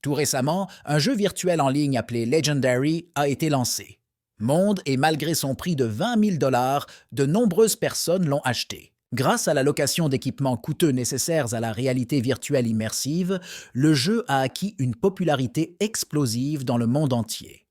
Tout récemment, un jeu virtuel en ligne appelé Legendary a été lancé. Monde et malgré son prix de 20 000 $, de nombreuses personnes l'ont acheté. Grâce à la location d'équipements coûteux nécessaires à la réalité virtuelle immersive, le jeu a acquis une popularité explosive dans le monde entier.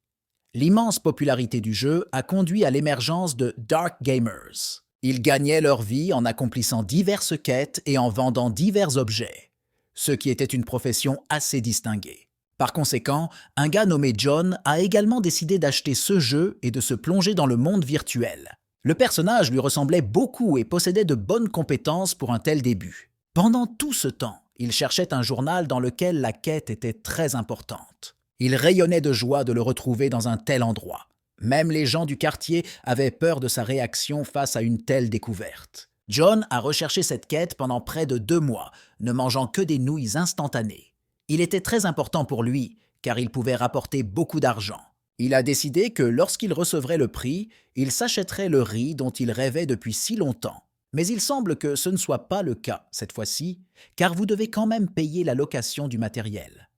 L'immense popularité du jeu a conduit à l'émergence de Dark Gamers. Ils gagnaient leur vie en accomplissant diverses quêtes et en vendant divers objets, ce qui était une profession assez distinguée. Par conséquent, un gars nommé John a également décidé d'acheter ce jeu et de se plonger dans le monde virtuel. Le personnage lui ressemblait beaucoup et possédait de bonnes compétences pour un tel début. Pendant tout ce temps, il cherchait un journal dans lequel la quête était très importante. Il rayonnait de joie de le retrouver dans un tel endroit. Même les gens du quartier avaient peur de sa réaction face à une telle découverte. John a recherché cette quête pendant près de 2 mois, ne mangeant que des nouilles instantanées. Il était très important pour lui, car il pouvait rapporter beaucoup d'argent. Il a décidé que lorsqu'il recevrait le prix, il s'achèterait le riz dont il rêvait depuis si longtemps. Mais il semble que ce ne soit pas le cas cette fois-ci, car vous devez quand même payer la location du matériel.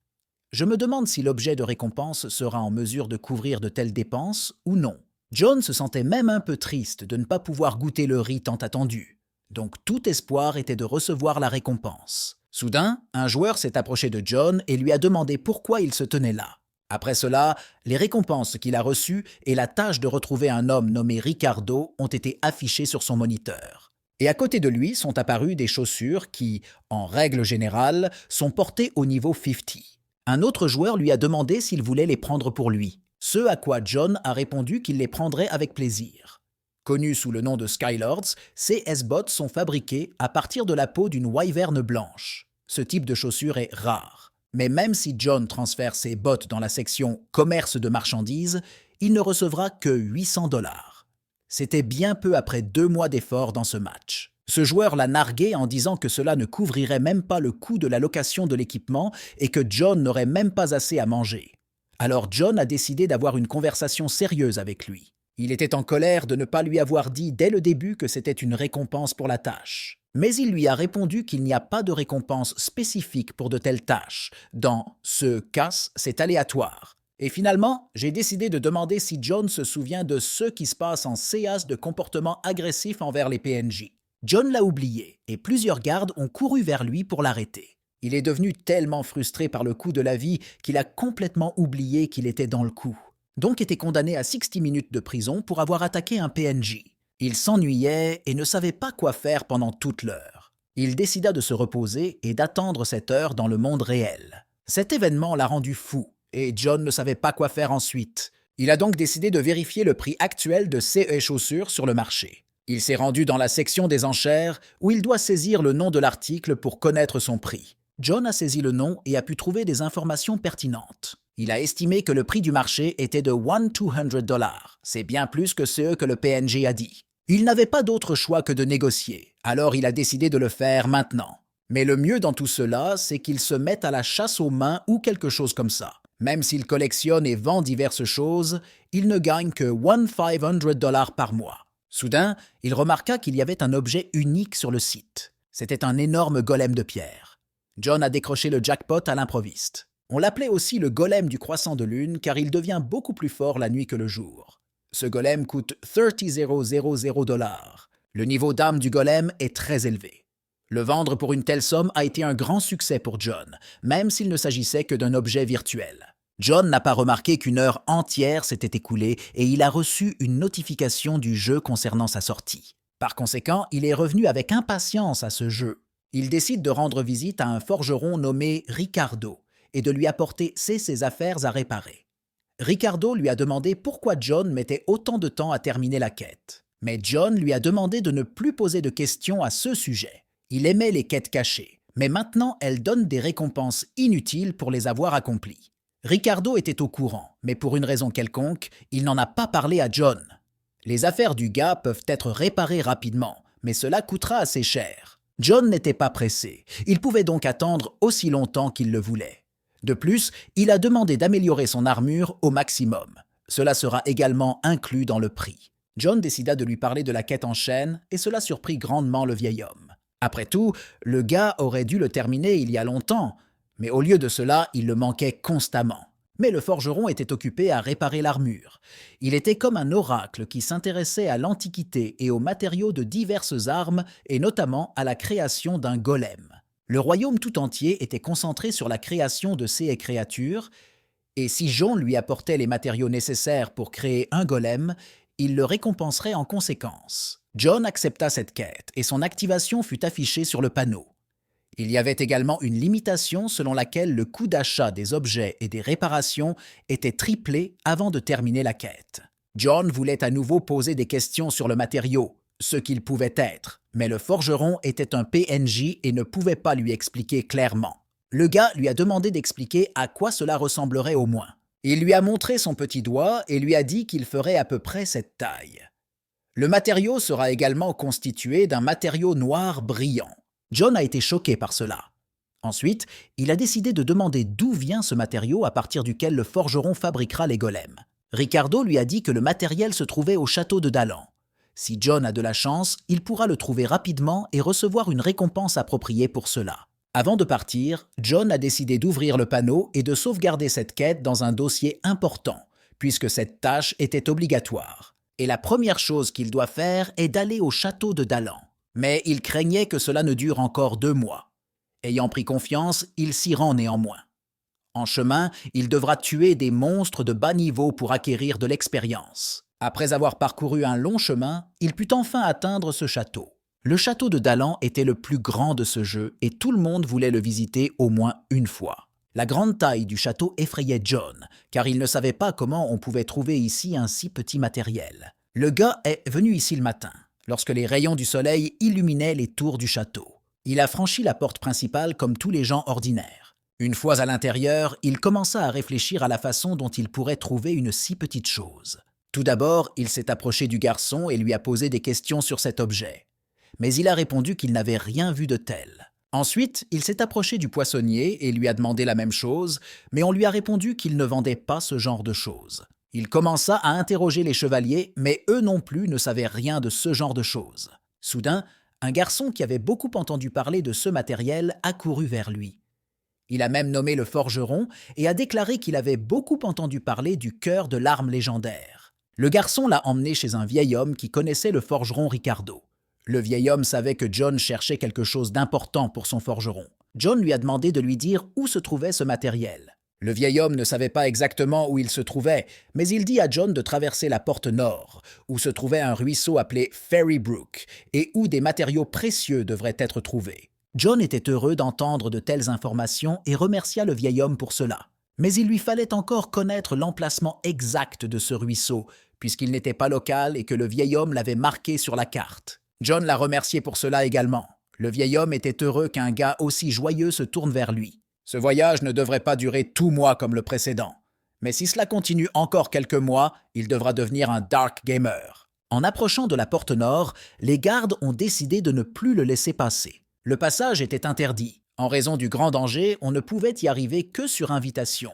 Je me demande si l'objet de récompense sera en mesure de couvrir de telles dépenses ou non. John se sentait même un peu triste de ne pas pouvoir goûter le riz tant attendu. Donc tout espoir était de recevoir la récompense. Soudain, un joueur s'est approché de John et lui a demandé pourquoi il se tenait là. Après cela, les récompenses qu'il a reçues et la tâche de retrouver un homme nommé Ricardo ont été affichées sur son moniteur. Et à côté de lui sont apparues des chaussures qui, en règle générale, sont portées au niveau 50. Un autre joueur lui a demandé s'il voulait les prendre pour lui, ce à quoi John a répondu qu'il les prendrait avec plaisir. Connus sous le nom de Skylords, ces S-bots sont fabriqués à partir de la peau d'une wyvern blanche. Ce type de chaussure est rare. Mais même si John transfère ses bottes dans la section « Commerce de marchandises », il ne recevra que 800 $. C'était bien peu après 2 mois d'efforts dans ce match. Ce joueur l'a nargué en disant que cela ne couvrirait même pas le coût de la location de l'équipement et que John n'aurait même pas assez à manger. Alors John a décidé d'avoir une conversation sérieuse avec lui. Il était en colère de ne pas lui avoir dit dès le début que c'était une récompense pour la tâche. Mais il lui a répondu qu'il n'y a pas de récompense spécifique pour de telles tâches. Dans ce cas, c'est aléatoire. Et finalement, j'ai décidé de demander si John se souvient de ce qui se passe en séance de comportement agressif envers les PNJ. John l'a oublié et plusieurs gardes ont couru vers lui pour l'arrêter. Il est devenu tellement frustré par le coup de la vie qu'il a complètement oublié qu'il était dans le coup. Donc était condamné à 60 minutes de prison pour avoir attaqué un PNJ. Il s'ennuyait et ne savait pas quoi faire pendant toute l'heure. Il décida de se reposer et d'attendre cette heure dans le monde réel. Cet événement l'a rendu fou et John ne savait pas quoi faire ensuite. Il a donc décidé de vérifier le prix actuel de ces chaussures sur le marché. Il s'est rendu dans la section des enchères où il doit saisir le nom de l'article pour connaître son prix. John a saisi le nom et a pu trouver des informations pertinentes. Il a estimé que le prix du marché était de 200 $. C'est bien plus que ce que le PNJ a dit. Il n'avait pas d'autre choix que de négocier, alors il a décidé de le faire maintenant. Mais le mieux dans tout cela, c'est qu'il se mette à la chasse aux mains ou quelque chose comme ça. Même s'il collectionne et vend diverses choses, il ne gagne que 500 $ par mois. Soudain, il remarqua qu'il y avait un objet unique sur le site. C'était un énorme golem de pierre. John a décroché le jackpot à l'improviste. On l'appelait aussi le golem du croissant de lune car il devient beaucoup plus fort la nuit que le jour. Ce golem coûte 30 000 $. Le niveau d'âme du golem est très élevé. Le vendre pour une telle somme a été un grand succès pour John, même s'il ne s'agissait que d'un objet virtuel. John n'a pas remarqué qu'une heure entière s'était écoulée et il a reçu une notification du jeu concernant sa sortie. Par conséquent, il est revenu avec impatience à ce jeu. Il décide de rendre visite à un forgeron nommé Ricardo et de lui apporter ses affaires à réparer. Ricardo lui a demandé pourquoi John mettait autant de temps à terminer la quête. Mais John lui a demandé de ne plus poser de questions à ce sujet. Il aimait les quêtes cachées, mais maintenant elles donnent des récompenses inutiles pour les avoir accomplies. Ricardo était au courant, mais pour une raison quelconque, il n'en a pas parlé à John. Les affaires du gars peuvent être réparées rapidement, mais cela coûtera assez cher. John n'était pas pressé, il pouvait donc attendre aussi longtemps qu'il le voulait. De plus, il a demandé d'améliorer son armure au maximum. Cela sera également inclus dans le prix. John décida de lui parler de la quête en chaîne et cela surprit grandement le vieil homme. Après tout, le gars aurait dû le terminer il y a longtemps. Mais au lieu de cela, il le manquait constamment. Mais le forgeron était occupé à réparer l'armure. Il était comme un oracle qui s'intéressait à l'Antiquité et aux matériaux de diverses armes, et notamment à la création d'un golem. Le royaume tout entier était concentré sur la création de ces créatures, et si John lui apportait les matériaux nécessaires pour créer un golem, il le récompenserait en conséquence. John accepta cette quête, et son activation fut affichée sur le panneau. Il y avait également une limitation selon laquelle le coût d'achat des objets et des réparations était triplé avant de terminer la quête. John voulait à nouveau poser des questions sur le matériau, ce qu'il pouvait être, mais le forgeron était un PNJ et ne pouvait pas lui expliquer clairement. Le gars lui a demandé d'expliquer à quoi cela ressemblerait au moins. Il lui a montré son petit doigt et lui a dit qu'il ferait à peu près cette taille. Le matériau sera également constitué d'un matériau noir brillant. John a été choqué par cela. Ensuite, il a décidé de demander d'où vient ce matériau à partir duquel le forgeron fabriquera les golems. Ricardo lui a dit que le matériel se trouvait au château de Dalan. Si John a de la chance, il pourra le trouver rapidement et recevoir une récompense appropriée pour cela. Avant de partir, John a décidé d'ouvrir le panneau et de sauvegarder cette quête dans un dossier important, puisque cette tâche était obligatoire. Et la première chose qu'il doit faire est d'aller au château de Dalan. Mais il craignait que cela ne dure encore 2 mois. Ayant pris confiance, il s'y rend néanmoins. En chemin, il devra tuer des monstres de bas niveau pour acquérir de l'expérience. Après avoir parcouru un long chemin, il put enfin atteindre ce château. Le château de Dalan était le plus grand de ce jeu et tout le monde voulait le visiter au moins une fois. La grande taille du château effrayait John, car il ne savait pas comment on pouvait trouver ici un si petit matériel. Le gars est venu ici le matin, lorsque les rayons du soleil illuminaient les tours du château. Il a franchi la porte principale comme tous les gens ordinaires. Une fois à l'intérieur, il commença à réfléchir à la façon dont il pourrait trouver une si petite chose. Tout d'abord, il s'est approché du garçon et lui a posé des questions sur cet objet. Mais il a répondu qu'il n'avait rien vu de tel. Ensuite, il s'est approché du poissonnier et lui a demandé la même chose, mais on lui a répondu qu'il ne vendait pas ce genre de choses. Il commença à interroger les chevaliers, mais eux non plus ne savaient rien de ce genre de choses. Soudain, un garçon qui avait beaucoup entendu parler de ce matériel accourut vers lui. Il a même nommé le forgeron et a déclaré qu'il avait beaucoup entendu parler du cœur de l'arme légendaire. Le garçon l'a emmené chez un vieil homme qui connaissait le forgeron Ricardo. Le vieil homme savait que John cherchait quelque chose d'important pour son forgeron. John lui a demandé de lui dire où se trouvait ce matériel. Le vieil homme ne savait pas exactement où il se trouvait, mais il dit à John de traverser la porte nord, où se trouvait un ruisseau appelé Fairy Brook, et où des matériaux précieux devraient être trouvés. John était heureux d'entendre de telles informations et remercia le vieil homme pour cela. Mais il lui fallait encore connaître l'emplacement exact de ce ruisseau, puisqu'il n'était pas local et que le vieil homme l'avait marqué sur la carte. John l'a remercié pour cela également. Le vieil homme était heureux qu'un gars aussi joyeux se tourne vers lui. Ce voyage ne devrait pas durer tout mois comme le précédent. Mais si cela continue encore quelques mois, il devra devenir un Dark Gamer. En approchant de la porte nord, les gardes ont décidé de ne plus le laisser passer. Le passage était interdit. En raison du grand danger, on ne pouvait y arriver que sur invitation.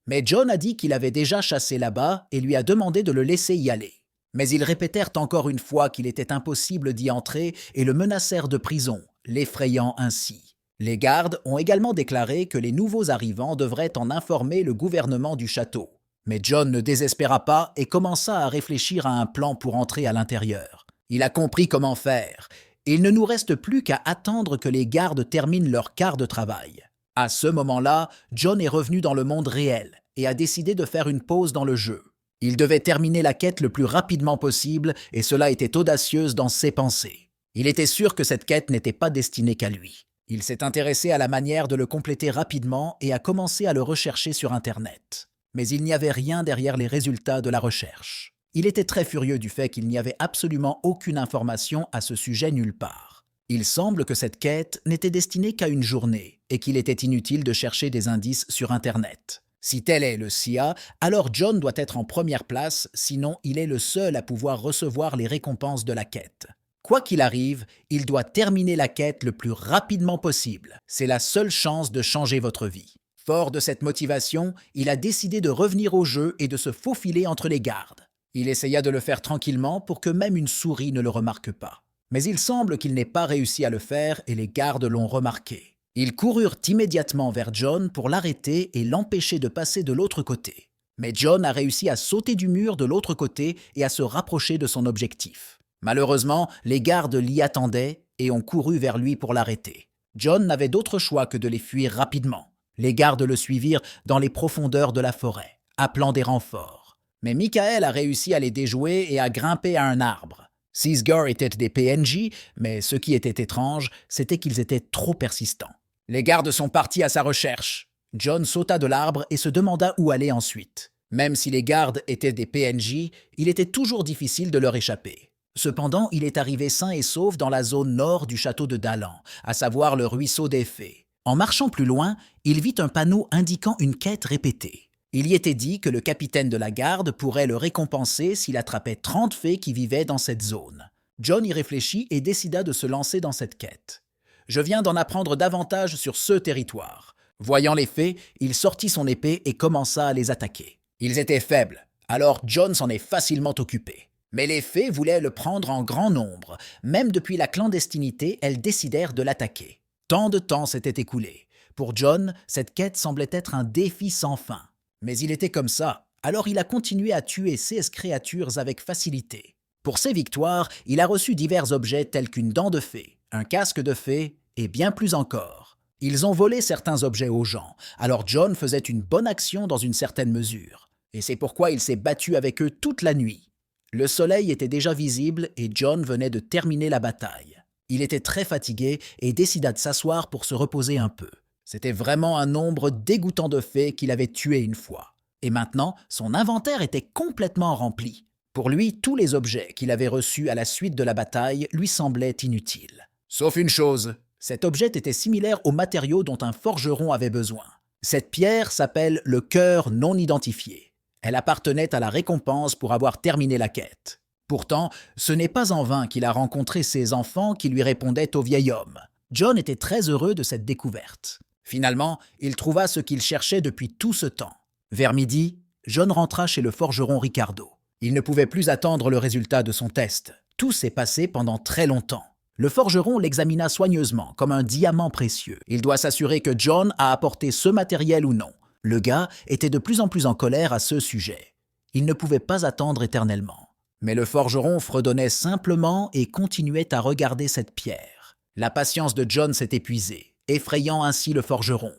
Mais John a dit qu'il avait déjà chassé là-bas et lui a demandé de le laisser y aller. Mais ils répétèrent encore une fois qu'il était impossible d'y entrer et le menacèrent de prison, l'effrayant ainsi. Les gardes ont également déclaré que les nouveaux arrivants devraient en informer le gouvernement du château. Mais John ne désespéra pas et commença à réfléchir à un plan pour entrer à l'intérieur. Il a compris comment faire. Il ne nous reste plus qu'à attendre que les gardes terminent leur quart de travail. À ce moment-là, John est revenu dans le monde réel et a décidé de faire une pause dans le jeu. Il devait terminer la quête le plus rapidement possible et cela était audacieuse dans ses pensées. Il était sûr que cette quête n'était pas destinée qu'à lui. Il s'est intéressé à la manière de le compléter rapidement et a commencé à le rechercher sur Internet. Mais il n'y avait rien derrière les résultats de la recherche. Il était très furieux du fait qu'il n'y avait absolument aucune information à ce sujet nulle part. Il semble que cette quête n'était destinée qu'à une journée et qu'il était inutile de chercher des indices sur Internet. Si tel est le SIA, alors John doit être en première place, sinon il est le seul à pouvoir recevoir les récompenses de la quête. Quoi qu'il arrive, il doit terminer la quête le plus rapidement possible. C'est la seule chance de changer votre vie. Fort de cette motivation, il a décidé de revenir au jeu et de se faufiler entre les gardes. Il essaya de le faire tranquillement pour que même une souris ne le remarque pas. Mais il semble qu'il n'ait pas réussi à le faire et les gardes l'ont remarqué. Ils coururent immédiatement vers John pour l'arrêter et l'empêcher de passer de l'autre côté. Mais John a réussi à sauter du mur de l'autre côté et à se rapprocher de son objectif. Malheureusement, les gardes l'y attendaient et ont couru vers lui pour l'arrêter. John n'avait d'autre choix que de les fuir rapidement. Les gardes le suivirent dans les profondeurs de la forêt, appelant des renforts. Mais Michael a réussi à les déjouer et à grimper à un arbre. Seasgar étaient des PNJ, mais ce qui était étrange, c'était qu'ils étaient trop persistants. Les gardes sont partis à sa recherche. John sauta de l'arbre et se demanda où aller ensuite. Même si les gardes étaient des PNJ, il était toujours difficile de leur échapper. Cependant, il est arrivé sain et sauf dans la zone nord du château de Dalan, à savoir le ruisseau des fées. En marchant plus loin, il vit un panneau indiquant une quête répétée. Il y était dit que le capitaine de la garde pourrait le récompenser s'il attrapait 30 fées qui vivaient dans cette zone. John y réfléchit et décida de se lancer dans cette quête. Je viens d'en apprendre davantage sur ce territoire. Voyant les fées, il sortit son épée et commença à les attaquer. Ils étaient faibles, alors John s'en est facilement occupé. Mais les fées voulaient le prendre en grand nombre. Même depuis la clandestinité, elles décidèrent de l'attaquer. Tant de temps s'était écoulé. Pour John, cette quête semblait être un défi sans fin. Mais il était comme ça, alors il a continué à tuer 16 créatures avec facilité. Pour ses victoires, il a reçu divers objets tels qu'une dent de fée, un casque de fée et bien plus encore. Ils ont volé certains objets aux gens, alors John faisait une bonne action dans une certaine mesure. Et c'est pourquoi il s'est battu avec eux toute la nuit. Le soleil était déjà visible et John venait de terminer la bataille. Il était très fatigué et décida de s'asseoir pour se reposer un peu. C'était vraiment un nombre dégoûtant de fées qu'il avait tué une fois. Et maintenant, son inventaire était complètement rempli. Pour lui, tous les objets qu'il avait reçus à la suite de la bataille lui semblaient inutiles. Sauf une chose, cet objet était similaire au matériau dont un forgeron avait besoin. Cette pierre s'appelle le cœur non identifié. Elle appartenait à la récompense pour avoir terminé la quête. Pourtant, ce n'est pas en vain qu'il a rencontré ses enfants qui lui répondaient au vieil homme. John était très heureux de cette découverte. Finalement, il trouva ce qu'il cherchait depuis tout ce temps. Vers midi, John rentra chez le forgeron Ricardo. Il ne pouvait plus attendre le résultat de son test. Tout s'est passé pendant très longtemps. Le forgeron l'examina soigneusement, comme un diamant précieux. Il doit s'assurer que John a apporté ce matériel ou non. Le gars était de plus en plus en colère à ce sujet. Il ne pouvait pas attendre éternellement. Mais le forgeron fredonnait simplement et continuait à regarder cette pierre. La patience de John s'est épuisée, effrayant ainsi le forgeron.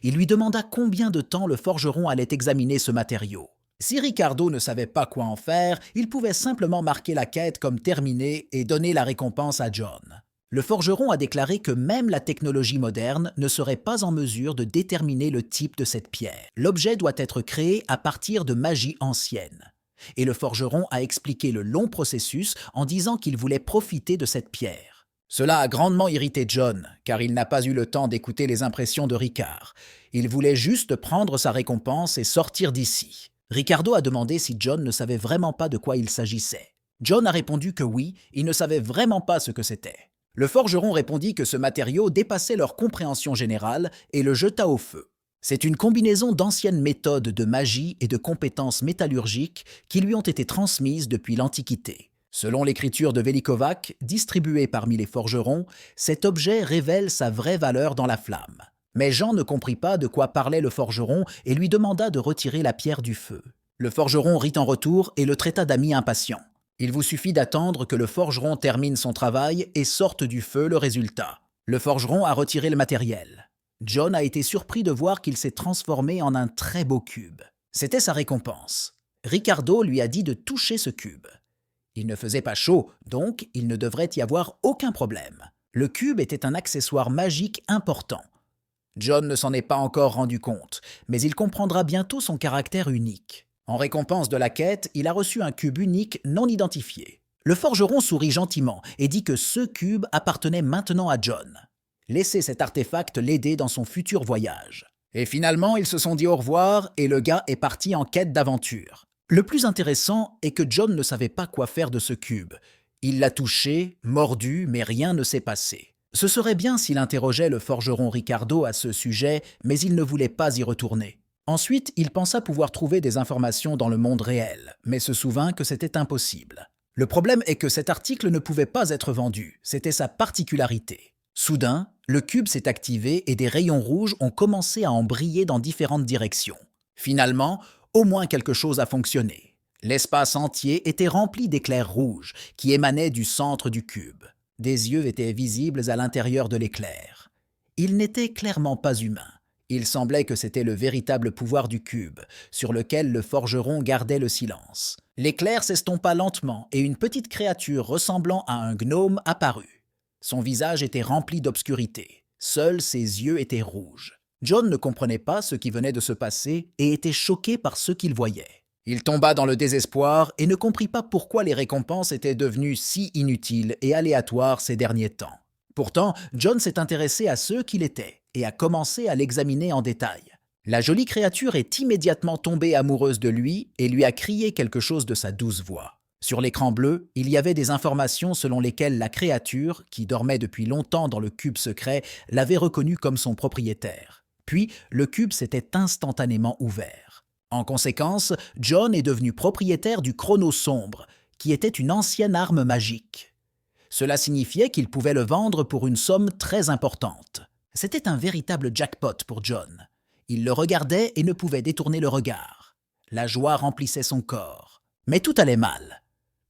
Il lui demanda combien de temps le forgeron allait examiner ce matériau. Si Ricardo ne savait pas quoi en faire, il pouvait simplement marquer la quête comme terminée et donner la récompense à John. Le forgeron a déclaré que même la technologie moderne ne serait pas en mesure de déterminer le type de cette pierre. L'objet doit être créé à partir de magie ancienne. Et le forgeron a expliqué le long processus en disant qu'il voulait profiter de cette pierre. Cela a grandement irrité John, car il n'a pas eu le temps d'écouter les impressions de Ricard. Il voulait juste prendre sa récompense et sortir d'ici. Ricardo a demandé si John ne savait vraiment pas de quoi il s'agissait. John a répondu que oui, il ne savait vraiment pas ce que c'était. Le forgeron répondit que ce matériau dépassait leur compréhension générale et le jeta au feu. C'est une combinaison d'anciennes méthodes de magie et de compétences métallurgiques qui lui ont été transmises depuis l'Antiquité. Selon l'écriture de Velikovac, distribuée parmi les forgerons, cet objet révèle sa vraie valeur dans la flamme. Mais Jean ne comprit pas de quoi parlait le forgeron et lui demanda de retirer la pierre du feu. Le forgeron rit en retour et le traita d'ami impatient. Il vous suffit d'attendre que le forgeron termine son travail et sorte du feu le résultat. Le forgeron a retiré le matériel. John a été surpris de voir qu'il s'est transformé en un très beau cube. C'était sa récompense. Ricardo lui a dit de toucher ce cube. Il ne faisait pas chaud, donc il ne devrait y avoir aucun problème. Le cube était un accessoire magique important. John ne s'en est pas encore rendu compte, mais il comprendra bientôt son caractère unique. En récompense de la quête, il a reçu un cube unique non identifié. Le forgeron sourit gentiment et dit que ce cube appartenait maintenant à John. Laissez cet artefact l'aider dans son futur voyage. Et finalement, ils se sont dit au revoir et le gars est parti en quête d'aventure. Le plus intéressant est que John ne savait pas quoi faire de ce cube. Il l'a touché, mordu, mais rien ne s'est passé. Ce serait bien s'il interrogeait le forgeron Ricardo à ce sujet, mais il ne voulait pas y retourner. Ensuite, il pensa pouvoir trouver des informations dans le monde réel, mais se souvint que c'était impossible. Le problème est que cet article ne pouvait pas être vendu, c'était sa particularité. Soudain, le cube s'est activé et des rayons rouges ont commencé à en briller dans différentes directions. Finalement, au moins quelque chose a fonctionné. L'espace entier était rempli d'éclairs rouges qui émanaient du centre du cube. Des yeux étaient visibles à l'intérieur de l'éclair. Il n'était clairement pas humain. Il semblait que c'était le véritable pouvoir du cube, sur lequel le forgeron gardait le silence. L'éclair s'estompa lentement et une petite créature ressemblant à un gnome apparut. Son visage était rempli d'obscurité. Seuls ses yeux étaient rouges. John ne comprenait pas ce qui venait de se passer et était choqué par ce qu'il voyait. Il tomba dans le désespoir et ne comprit pas pourquoi les récompenses étaient devenues si inutiles et aléatoires ces derniers temps. Pourtant, John s'est intéressé à ce qu'il était et a commencé à l'examiner en détail. La jolie créature est immédiatement tombée amoureuse de lui et lui a crié quelque chose de sa douce voix. Sur l'écran bleu, il y avait des informations selon lesquelles la créature, qui dormait depuis longtemps dans le cube secret, l'avait reconnu comme son propriétaire. Puis, le cube s'était instantanément ouvert. En conséquence, John est devenu propriétaire du chrono sombre, qui était une ancienne arme magique. Cela signifiait qu'il pouvait le vendre pour une somme très importante. C'était un véritable jackpot pour John. Il le regardait et ne pouvait détourner le regard. La joie remplissait son corps. Mais tout allait mal.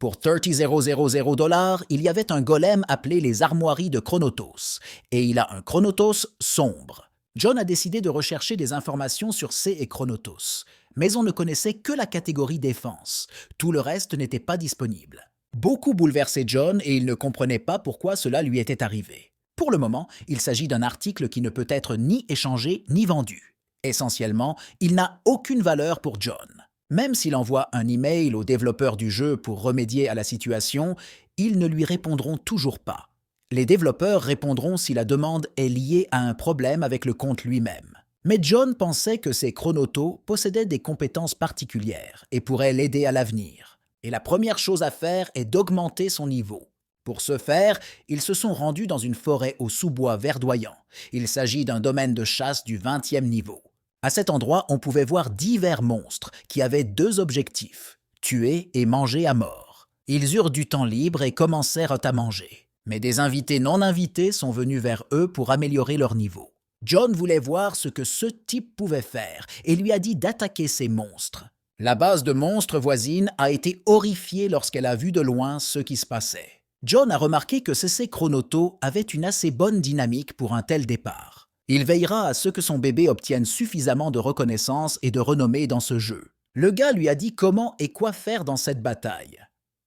Pour 30 000 $, il y avait un golem appelé les armoiries de Chronotos, et il a un Chronotos sombre. John a décidé de rechercher des informations sur C et Chronotos, mais on ne connaissait que la catégorie défense. Tout le reste n'était pas disponible. Beaucoup bouleversait John et il ne comprenait pas pourquoi cela lui était arrivé. Pour le moment, il s'agit d'un article qui ne peut être ni échangé ni vendu. Essentiellement, il n'a aucune valeur pour John. Même s'il envoie un email aux développeurs du jeu pour remédier à la situation, ils ne lui répondront toujours pas. Les développeurs répondront si la demande est liée à un problème avec le compte lui-même. Mais John pensait que ces chronotos possédaient des compétences particulières et pourraient l'aider à l'avenir. Et la première chose à faire est d'augmenter son niveau. Pour ce faire, ils se sont rendus dans une forêt au sous-bois verdoyant. Il s'agit d'un domaine de chasse du 20e niveau. À cet endroit, on pouvait voir divers monstres qui avaient deux objectifs, tuer et manger à mort. Ils eurent du temps libre et commencèrent à manger. Mais des invités non invités sont venus vers eux pour améliorer leur niveau. John voulait voir ce que ce type pouvait faire et lui a dit d'attaquer ces monstres. La base de monstres voisine a été horrifiée lorsqu'elle a vu de loin ce qui se passait. John a remarqué que CC Chronoto avait une assez bonne dynamique pour un tel départ. Il veillera à ce que son bébé obtienne suffisamment de reconnaissance et de renommée dans ce jeu. Le gars lui a dit comment et quoi faire dans cette bataille.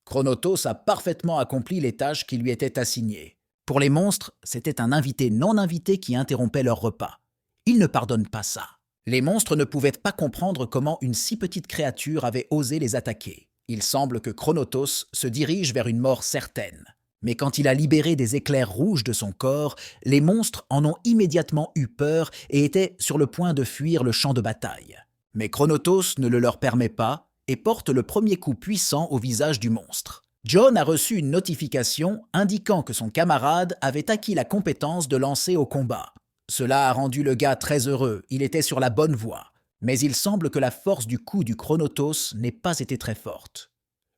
Chronotos a parfaitement accompli les tâches qui lui étaient assignées. Pour les monstres, c'était un invité non invité qui interrompait leur repas. Il ne pardonne pas ça. Les monstres ne pouvaient pas comprendre comment une si petite créature avait osé les attaquer. Il semble que Chronotos se dirige vers une mort certaine. Mais quand il a libéré des éclairs rouges de son corps, les monstres en ont immédiatement eu peur et étaient sur le point de fuir le champ de bataille. Mais Chronotos ne le leur permet pas et porte le premier coup puissant au visage du monstre. John a reçu une notification indiquant que son camarade avait acquis la compétence de lancer au combat. Cela a rendu le gars très heureux, il était sur la bonne voie. Mais il semble que la force du coup du Chronotos n'ait pas été très forte.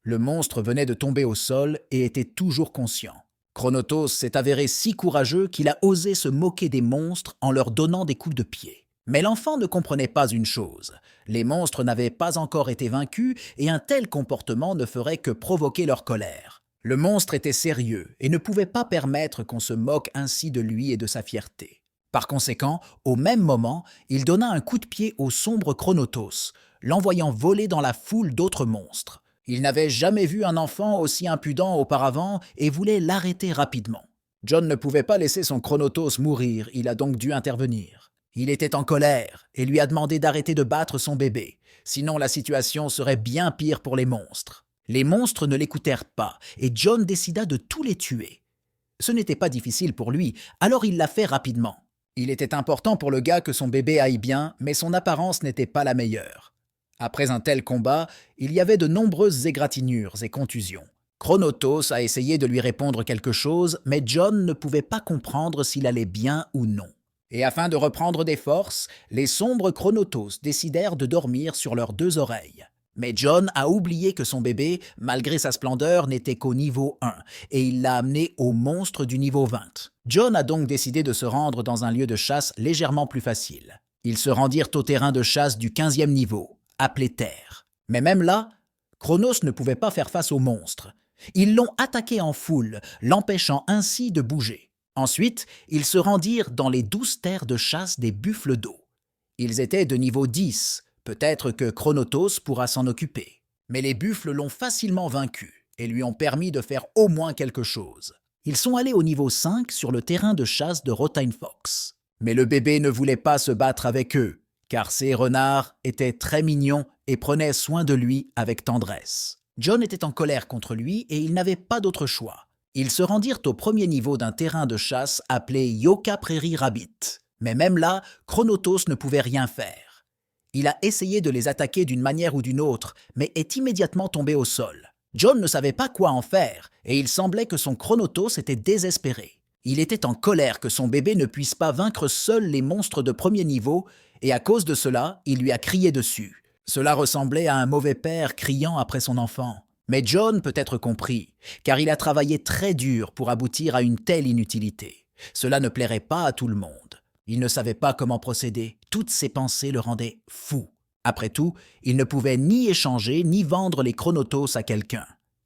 Le monstre venait de tomber au sol et était toujours conscient. Chronotos s'est avéré si courageux qu'il a osé se moquer des monstres en leur donnant des coups de pied. Mais l'enfant ne comprenait pas une chose. Les monstres n'avaient pas encore été vaincus et un tel comportement ne ferait que provoquer leur colère. Le monstre était sérieux et ne pouvait pas permettre qu'on se moque ainsi de lui et de sa fierté. Par conséquent, au même moment, il donna un coup de pied au sombre Chronotos, l'envoyant voler dans la foule d'autres monstres. Il n'avait jamais vu un enfant aussi impudent auparavant et voulait l'arrêter rapidement. John ne pouvait pas laisser son Chronotos mourir, il a donc dû intervenir. Il était en colère et lui a demandé d'arrêter de battre son bébé, sinon la situation serait bien pire pour les monstres. Les monstres ne l'écoutèrent pas et John décida de tous les tuer. Ce n'était pas difficile pour lui, alors il l'a fait rapidement. Il était important pour le gars que son bébé aille bien, mais son apparence n'était pas la meilleure. Après un tel combat, il y avait de nombreuses égratignures et contusions. Chronotos a essayé de lui répondre quelque chose, mais John ne pouvait pas comprendre s'il allait bien ou non. Et afin de reprendre des forces, les sombres Chronotos décidèrent de dormir sur leurs deux oreilles. Mais John a oublié que son bébé, malgré sa splendeur, n'était qu'au niveau 1 et il l'a amené au monstre du niveau 20. John a donc décidé de se rendre dans un lieu de chasse légèrement plus facile. Ils se rendirent au terrain de chasse du 15e niveau, appelé Terre. Mais même là, Chronos ne pouvait pas faire face au monstre. Ils l'ont attaqué en foule, l'empêchant ainsi de bouger. Ensuite, ils se rendirent dans les 12 terres de chasse des buffles d'eau. Ils étaient de niveau 10, peut-être que Chronotos pourra s'en occuper. Mais les buffles l'ont facilement vaincu et lui ont permis de faire au moins quelque chose. Ils sont allés au niveau 5 sur le terrain de chasse de Rotaine Fox. Mais le bébé ne voulait pas se battre avec eux, car ces renards étaient très mignons et prenaient soin de lui avec tendresse. John était en colère contre lui et il n'avait pas d'autre choix. Ils se rendirent au premier niveau d'un terrain de chasse appelé Yoka Prairie Rabbit. Mais même là, Chronotos ne pouvait rien faire. Il a essayé de les attaquer d'une manière ou d'une autre, mais est immédiatement tombé au sol. John ne savait pas quoi en faire et il semblait que son Chronotos était désespéré. Il était en colère que son bébé ne puisse pas vaincre seul les monstres de premier niveau et à cause de cela, il lui a crié dessus. Cela ressemblait à un mauvais père criant après son enfant. Mais John peut être compris, car il a travaillé très dur pour aboutir à une telle inutilité. Cela ne plairait pas à tout le monde. Il ne savait pas comment procéder. Toutes ses pensées le rendaient fou. Après tout, il ne pouvait ni échanger ni vendre les Chronotos à quelqu'un.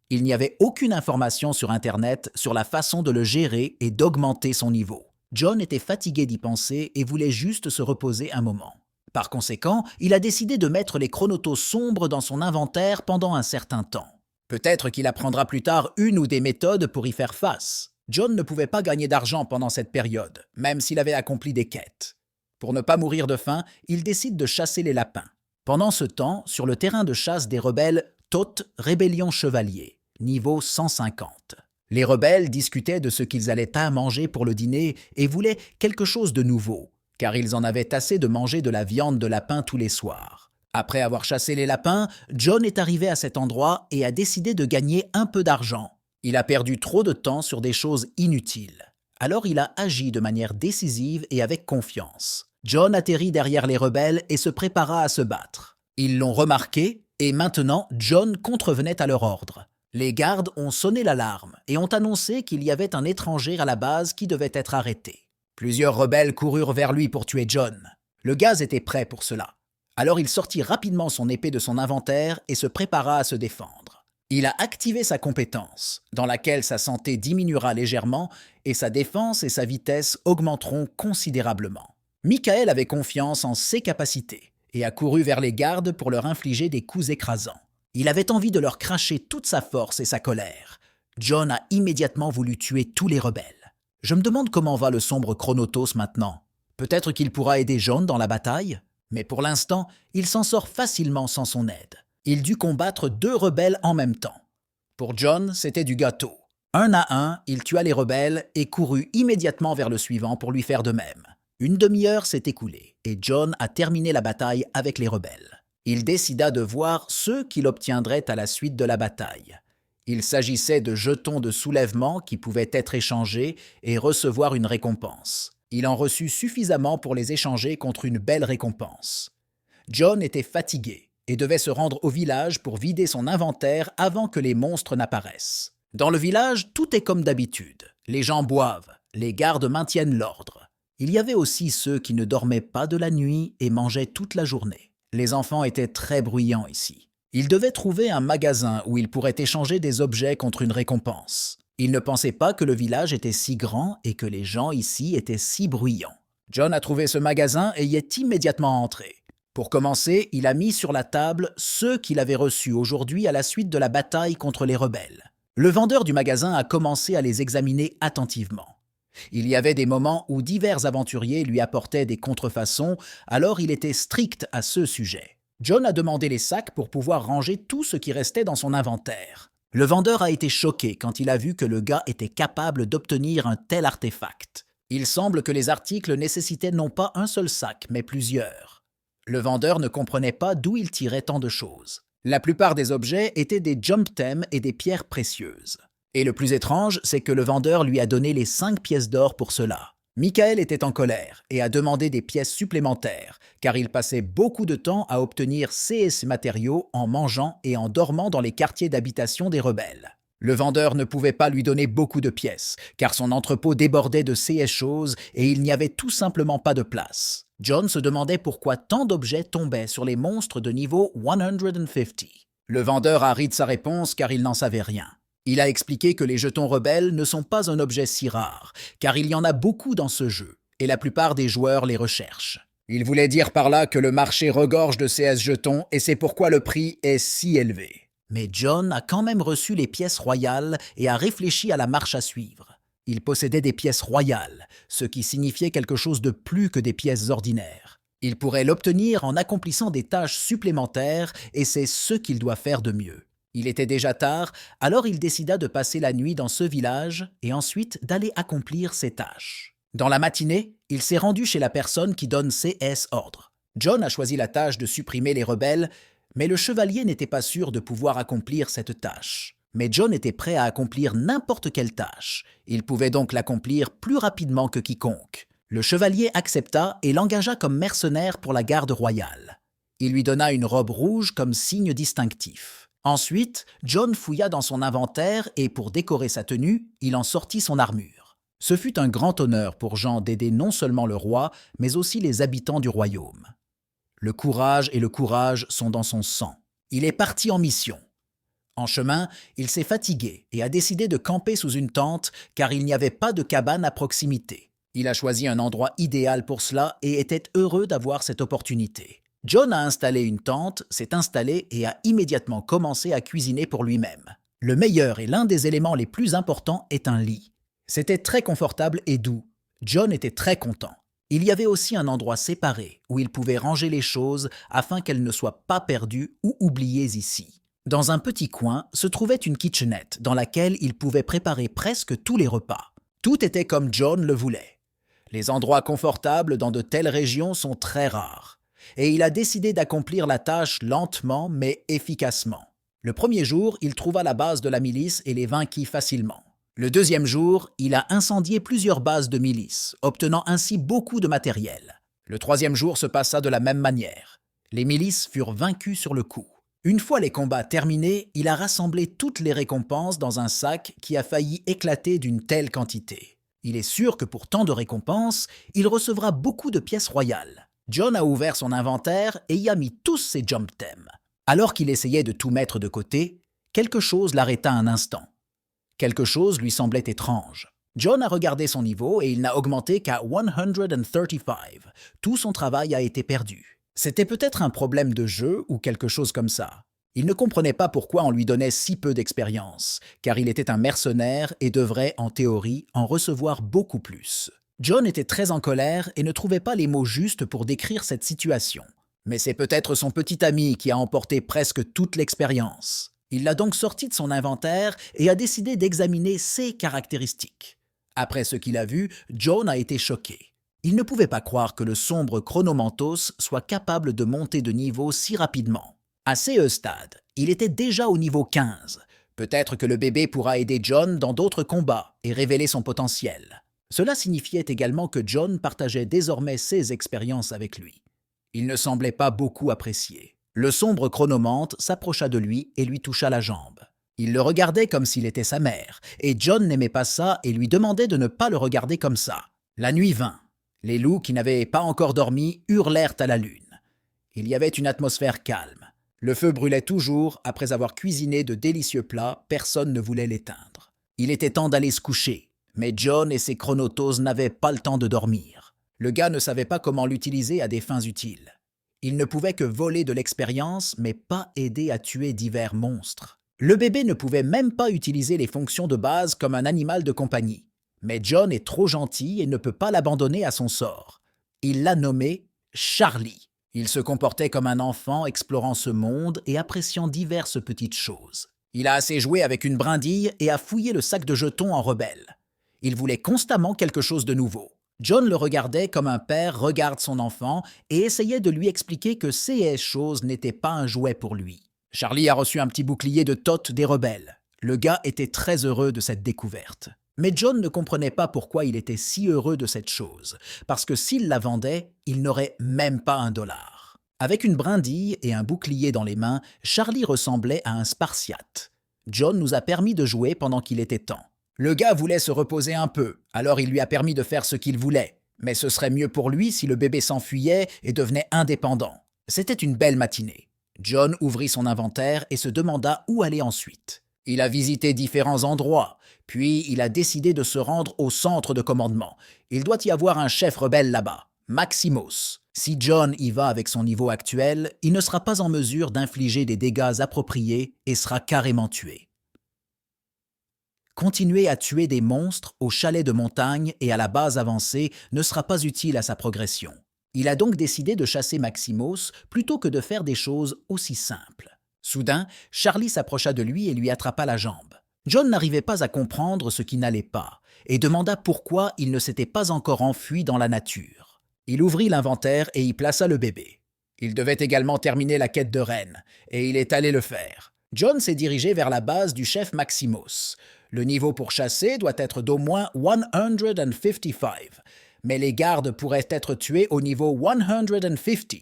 Il n'y avait aucune information sur Internet sur la façon de le gérer et d'augmenter son niveau. John était fatigué d'y penser et voulait juste se reposer un moment. Par conséquent, il a décidé de mettre les Chronotos sombres dans son inventaire pendant un certain temps. Peut-être qu'il apprendra plus tard une ou des méthodes pour y faire face. John ne pouvait pas gagner d'argent pendant cette période, même s'il avait accompli des quêtes. Pour ne pas mourir de faim, il décide de chasser les lapins. Pendant ce temps, sur le terrain de chasse des rebelles Thoth Rébellion Chevalier, niveau 150. Les rebelles discutaient de ce qu'ils allaient à manger pour le dîner et voulaient quelque chose de nouveau, car ils en avaient assez de manger de la viande de lapin tous les soirs. Après avoir chassé les lapins, John est arrivé à cet endroit et a décidé de gagner un peu d'argent. Il a perdu trop de temps sur des choses inutiles. Alors il a agi de manière décisive et avec confiance. John atterrit derrière les rebelles et se prépara à se battre. Ils l'ont remarqué et maintenant John contrevenait à leur ordre. Les gardes ont sonné l'alarme et ont annoncé qu'il y avait un étranger à la base qui devait être arrêté. Plusieurs rebelles coururent vers lui pour tuer John. Le gaz était prêt pour cela. Alors il sortit rapidement son épée de son inventaire et se prépara à se défendre. Il a activé sa compétence, dans laquelle sa santé diminuera légèrement et sa défense et sa vitesse augmenteront considérablement. Michael avait confiance en ses capacités et a couru vers les gardes pour leur infliger des coups écrasants. Il avait envie de leur cracher toute sa force et sa colère. John a immédiatement voulu tuer tous les rebelles. Je me demande comment va le sombre Chronotos maintenant. Peut-être qu'il pourra aider John dans la bataille, mais pour l'instant, il s'en sort facilement sans son aide. Il dut combattre 2 rebelles en même temps. Pour John, c'était du gâteau. Un à un, il tua les rebelles et courut immédiatement vers le suivant pour lui faire de même. Une demi-heure s'est écoulée et John a terminé la bataille avec les rebelles. Il décida de voir ceux qu'il obtiendrait à la suite de la bataille. Il s'agissait de jetons de soulèvement qui pouvaient être échangés et recevoir une récompense. Il en reçut suffisamment pour les échanger contre une belle récompense. John était fatigué et devait se rendre au village pour vider son inventaire avant que les monstres n'apparaissent. Dans le village, tout est comme d'habitude. Les gens boivent, les gardes maintiennent l'ordre. Il y avait aussi ceux qui ne dormaient pas de la nuit et mangeaient toute la journée. Les enfants étaient très bruyants ici. Ils devaient trouver un magasin où ils pourraient échanger des objets contre une récompense. Ils ne pensaient pas que le village était si grand et que les gens ici étaient si bruyants. John a trouvé ce magasin et y est immédiatement entré. Pour commencer, il a mis sur la table ceux qu'il avait reçus aujourd'hui à la suite de la bataille contre les rebelles. Le vendeur du magasin a commencé à les examiner attentivement. Il y avait des moments où divers aventuriers lui apportaient des contrefaçons, alors il était strict à ce sujet. John a demandé les sacs pour pouvoir ranger tout ce qui restait dans son inventaire. Le vendeur a été choqué quand il a vu que le gars était capable d'obtenir un tel artefact. Il semble que les articles nécessitaient non pas un seul sac, mais plusieurs. Le vendeur ne comprenait pas d'où il tirait tant de choses. La plupart des objets étaient des jump-thems et des pierres précieuses. Et le plus étrange, c'est que le vendeur lui a donné les 5 pièces d'or pour cela. Michael était en colère et a demandé des pièces supplémentaires, car il passait beaucoup de temps à obtenir ces matériaux en mangeant et en dormant dans les quartiers d'habitation des rebelles. Le vendeur ne pouvait pas lui donner beaucoup de pièces, car son entrepôt débordait de ces choses et il n'y avait tout simplement pas de place. John se demandait pourquoi tant d'objets tombaient sur les monstres de niveau 150. Le vendeur a ri de sa réponse car il n'en savait rien. Il a expliqué que les jetons rebelles ne sont pas un objet si rare, car il y en a beaucoup dans ce jeu, et la plupart des joueurs les recherchent. Il voulait dire par là que le marché regorge de CS jetons et c'est pourquoi le prix est si élevé. Mais John a quand même reçu les pièces royales et a réfléchi à la marche à suivre. Il possédait des pièces royales, ce qui signifiait quelque chose de plus que des pièces ordinaires. Il pourrait l'obtenir en accomplissant des tâches supplémentaires et c'est ce qu'il doit faire de mieux. Il était déjà tard, alors il décida de passer la nuit dans ce village et ensuite d'aller accomplir ses tâches. Dans la matinée, il s'est rendu chez la personne qui donne CS ordres. John a choisi la tâche de supprimer les rebelles, mais le chevalier n'était pas sûr de pouvoir accomplir cette tâche. Mais John était prêt à accomplir n'importe quelle tâche. Il pouvait donc l'accomplir plus rapidement que quiconque. Le chevalier accepta et l'engagea comme mercenaire pour la garde royale. Il lui donna une robe rouge comme signe distinctif. Ensuite, John fouilla dans son inventaire et pour décorer sa tenue, il en sortit son armure. Ce fut un grand honneur pour Jean d'aider non seulement le roi, mais aussi les habitants du royaume. Le courage et le courage sont dans son sang. Il est parti en mission. En chemin, il s'est fatigué et a décidé de camper sous une tente car il n'y avait pas de cabane à proximité. Il a choisi un endroit idéal pour cela et était heureux d'avoir cette opportunité. John a installé une tente, s'est installé et a immédiatement commencé à cuisiner pour lui-même. Le meilleur et l'un des éléments les plus importants est un lit. C'était très confortable et doux. John était très content. Il y avait aussi un endroit séparé où il pouvait ranger les choses afin qu'elles ne soient pas perdues ou oubliées ici. Dans un petit coin se trouvait une kitchenette dans laquelle il pouvait préparer presque tous les repas. Tout était comme John le voulait. Les endroits confortables dans de telles régions sont très rares. Et il a décidé d'accomplir la tâche lentement mais efficacement. Le premier jour, il trouva la base de la milice et les vainquit facilement. Le deuxième jour, il a incendié plusieurs bases de milices, obtenant ainsi beaucoup de matériel. Le troisième jour se passa de la même manière. Les milices furent vaincues sur le coup. Une fois les combats terminés, il a rassemblé toutes les récompenses dans un sac qui a failli éclater d'une telle quantité. Il est sûr que pour tant de récompenses, il recevra beaucoup de pièces royales. John a ouvert son inventaire et y a mis tous ses jump thems. Alors qu'il essayait de tout mettre de côté, quelque chose l'arrêta un instant. Quelque chose lui semblait étrange. John a regardé son niveau et il n'a augmenté qu'à 135. Tout son travail a été perdu. C'était peut-être un problème de jeu ou quelque chose comme ça. Il ne comprenait pas pourquoi on lui donnait si peu d'expérience, car il était un mercenaire et devrait, en théorie, en recevoir beaucoup plus. John était très en colère et ne trouvait pas les mots justes pour décrire cette situation. Mais c'est peut-être son petit ami qui a emporté presque toute l'expérience. Il l'a donc sorti de son inventaire et a décidé d'examiner ses caractéristiques. Après ce qu'il a vu, John a été choqué. Il ne pouvait pas croire que le sombre Chronomantos soit capable de monter de niveau si rapidement. À ce stade, il était déjà au niveau 15. Peut-être que le bébé pourra aider John dans d'autres combats et révéler son potentiel. Cela signifiait également que John partageait désormais ses expériences avec lui. Il ne semblait pas beaucoup apprécier. Le sombre chronomante s'approcha de lui et lui toucha la jambe. Il le regardait comme s'il était sa mère, et John n'aimait pas ça et lui demandait de ne pas le regarder comme ça. La nuit vint. Les loups qui n'avaient pas encore dormi hurlèrent à la lune. Il y avait une atmosphère calme. Le feu brûlait toujours, après avoir cuisiné de délicieux plats, personne ne voulait l'éteindre. Il était temps d'aller se coucher, mais John et ses chronotos n'avaient pas le temps de dormir. Le gars ne savait pas comment l'utiliser à des fins utiles. Il ne pouvait que voler de l'expérience, mais pas aider à tuer divers monstres. Le bébé ne pouvait même pas utiliser les fonctions de base comme un animal de compagnie. Mais John est trop gentil et ne peut pas l'abandonner à son sort. Il l'a nommé Charlie. Il se comportait comme un enfant explorant ce monde et appréciant diverses petites choses. Il a assez joué avec une brindille et a fouillé le sac de jetons en rebelle. Il voulait constamment quelque chose de nouveau. John le regardait comme un père regarde son enfant et essayait de lui expliquer que ces choses n'étaient pas un jouet pour lui. Charlie a reçu un petit bouclier de Toth des rebelles. Le gars était très heureux de cette découverte. Mais John ne comprenait pas pourquoi il était si heureux de cette chose, parce que s'il la vendait, il n'aurait même pas $1. Avec une brindille et un bouclier dans les mains, Charlie ressemblait à un Spartiate. John nous a permis de jouer pendant qu'il était temps. Le gars voulait se reposer un peu, alors il lui a permis de faire ce qu'il voulait. Mais ce serait mieux pour lui si le bébé s'enfuyait et devenait indépendant. C'était une belle matinée. John ouvrit son inventaire et se demanda où aller ensuite. Il a visité différents endroits, puis il a décidé de se rendre au centre de commandement. Il doit y avoir un chef rebelle là-bas, Maximos. Si John y va avec son niveau actuel, il ne sera pas en mesure d'infliger des dégâts appropriés et sera carrément tué. Continuer à tuer des monstres au chalet de montagne et à la base avancée ne sera pas utile à sa progression. Il a donc décidé de chasser Maximos plutôt que de faire des choses aussi simples. Soudain, Charlie s'approcha de lui et lui attrapa la jambe. John n'arrivait pas à comprendre ce qui n'allait pas et demanda pourquoi il ne s'était pas encore enfui dans la nature. Il ouvrit l'inventaire et y plaça le bébé. Il devait également terminer la quête de reine, et il est allé le faire. John s'est dirigé vers la base du chef Maximos. Le niveau pour chasser doit être d'au moins 155, mais les gardes pourraient être tués au niveau 150,